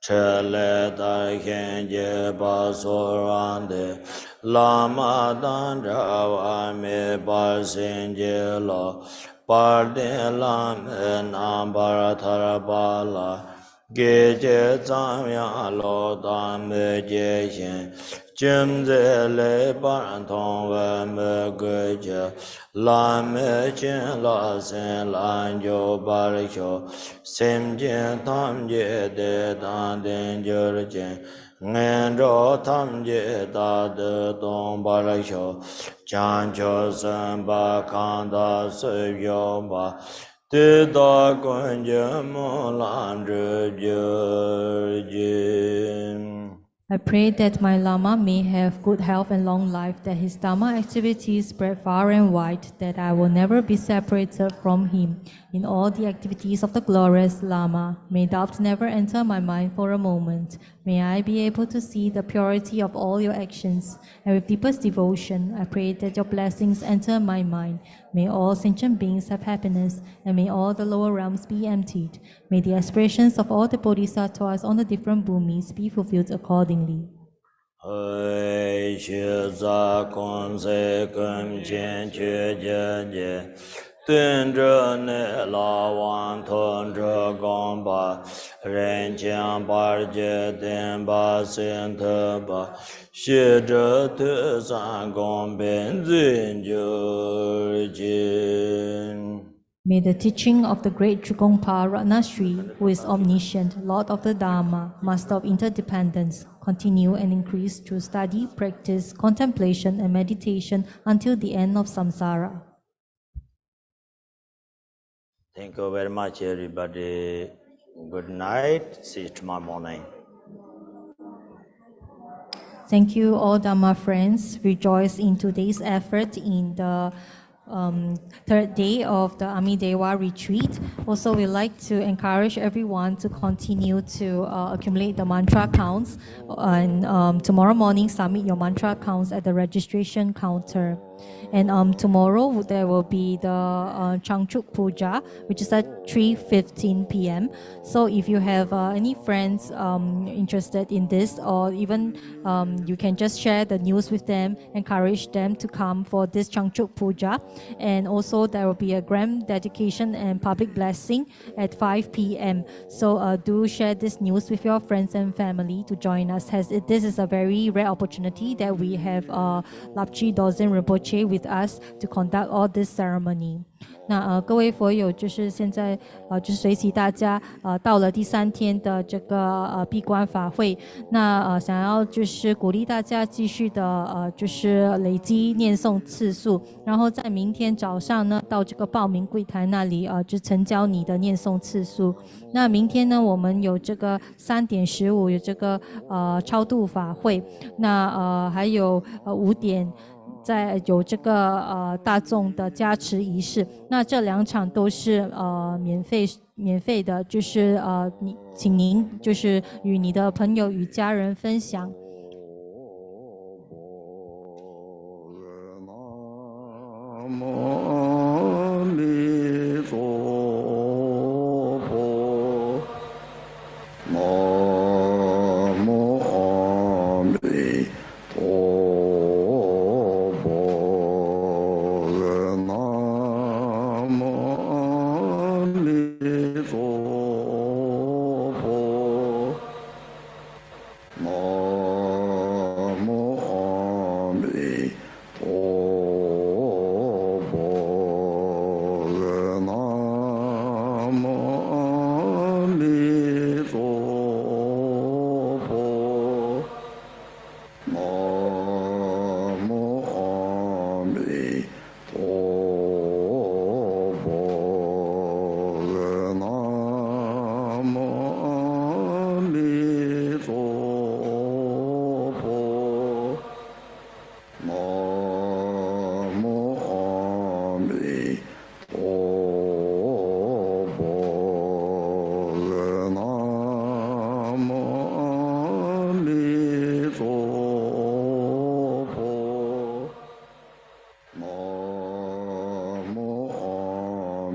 A: che le da hian je ba so ran de lama dan ra wa me ba sin je lo par de lam nam bar thar ba la ge je zang ya lo da me je xian Jim ze le ban tong we me ge je la me jin la sen lan jo bar sho sim jin tam je de dan den je jin ngen ro tam je da de dong bar sho chan cho san ba kan da se yo ba de da gun je mo lan je jin.
B: I pray that my Lama may have good health and long life, that his Dharma activities spread far and wide, that I will never be separated from him. In all the activities of the glorious Lama, may doubt never enter my mind for a moment. May I be able to see the purity of all your actions, and with deepest devotion, I pray that your blessings enter my mind. May all sentient beings have happiness, and may all the lower realms be emptied. May the aspirations of all the bodhisattvas on the different bhumis be fulfilled accordingly.
A: Tuen zhe ne la wan tong zhe gong ba, ren jiang bar jie den ba sen te ba, xie zhe te san gong ben zin ju jin.
B: May the teaching of the great Trigongpa Ratnasri, who is omniscient, Lord of the Dharma, Master of interdependence, continue and increase through study, practice, contemplation, and meditation until the end of samsara.
A: Thank you very much, everybody. Good night. See you tomorrow morning.
B: Thank you, all Dharma friends. Rejoice in today's effort in the third day of the Ami Dewa retreat. Also, we'd like to encourage everyone to continue to accumulate the mantra counts, and tomorrow morning submit your mantra counts at the registration counter. And tomorrow there will be the Changchuk Puja, which is at 3:15 p.m. So if you have any friends interested in this, or even you can just share the news with them, encourage them to come for this Changchuk Puja. And also there will be a grand dedication and public blessing at 5 p.m. So do share this news with your friends and family to join us, as this is a very rare opportunity that we have Lapchi Dorzin Rinpoche with us to conduct all this ceremony. 那各位佛友，就是现在就是随喜大家到了第3天的这个闭关法会，那想要就是鼓励大家继续的就是累积念诵次数，然后在明天早上呢到这个报名柜台那里就成交你的念诵次数。那明天呢我们有这个3点15有这个超度法会，那还有5点。在有这个大众的加持仪式，那这2场都是免费的，就是请您就是与你的朋友与家人分享。
D: 南无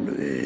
D: Nam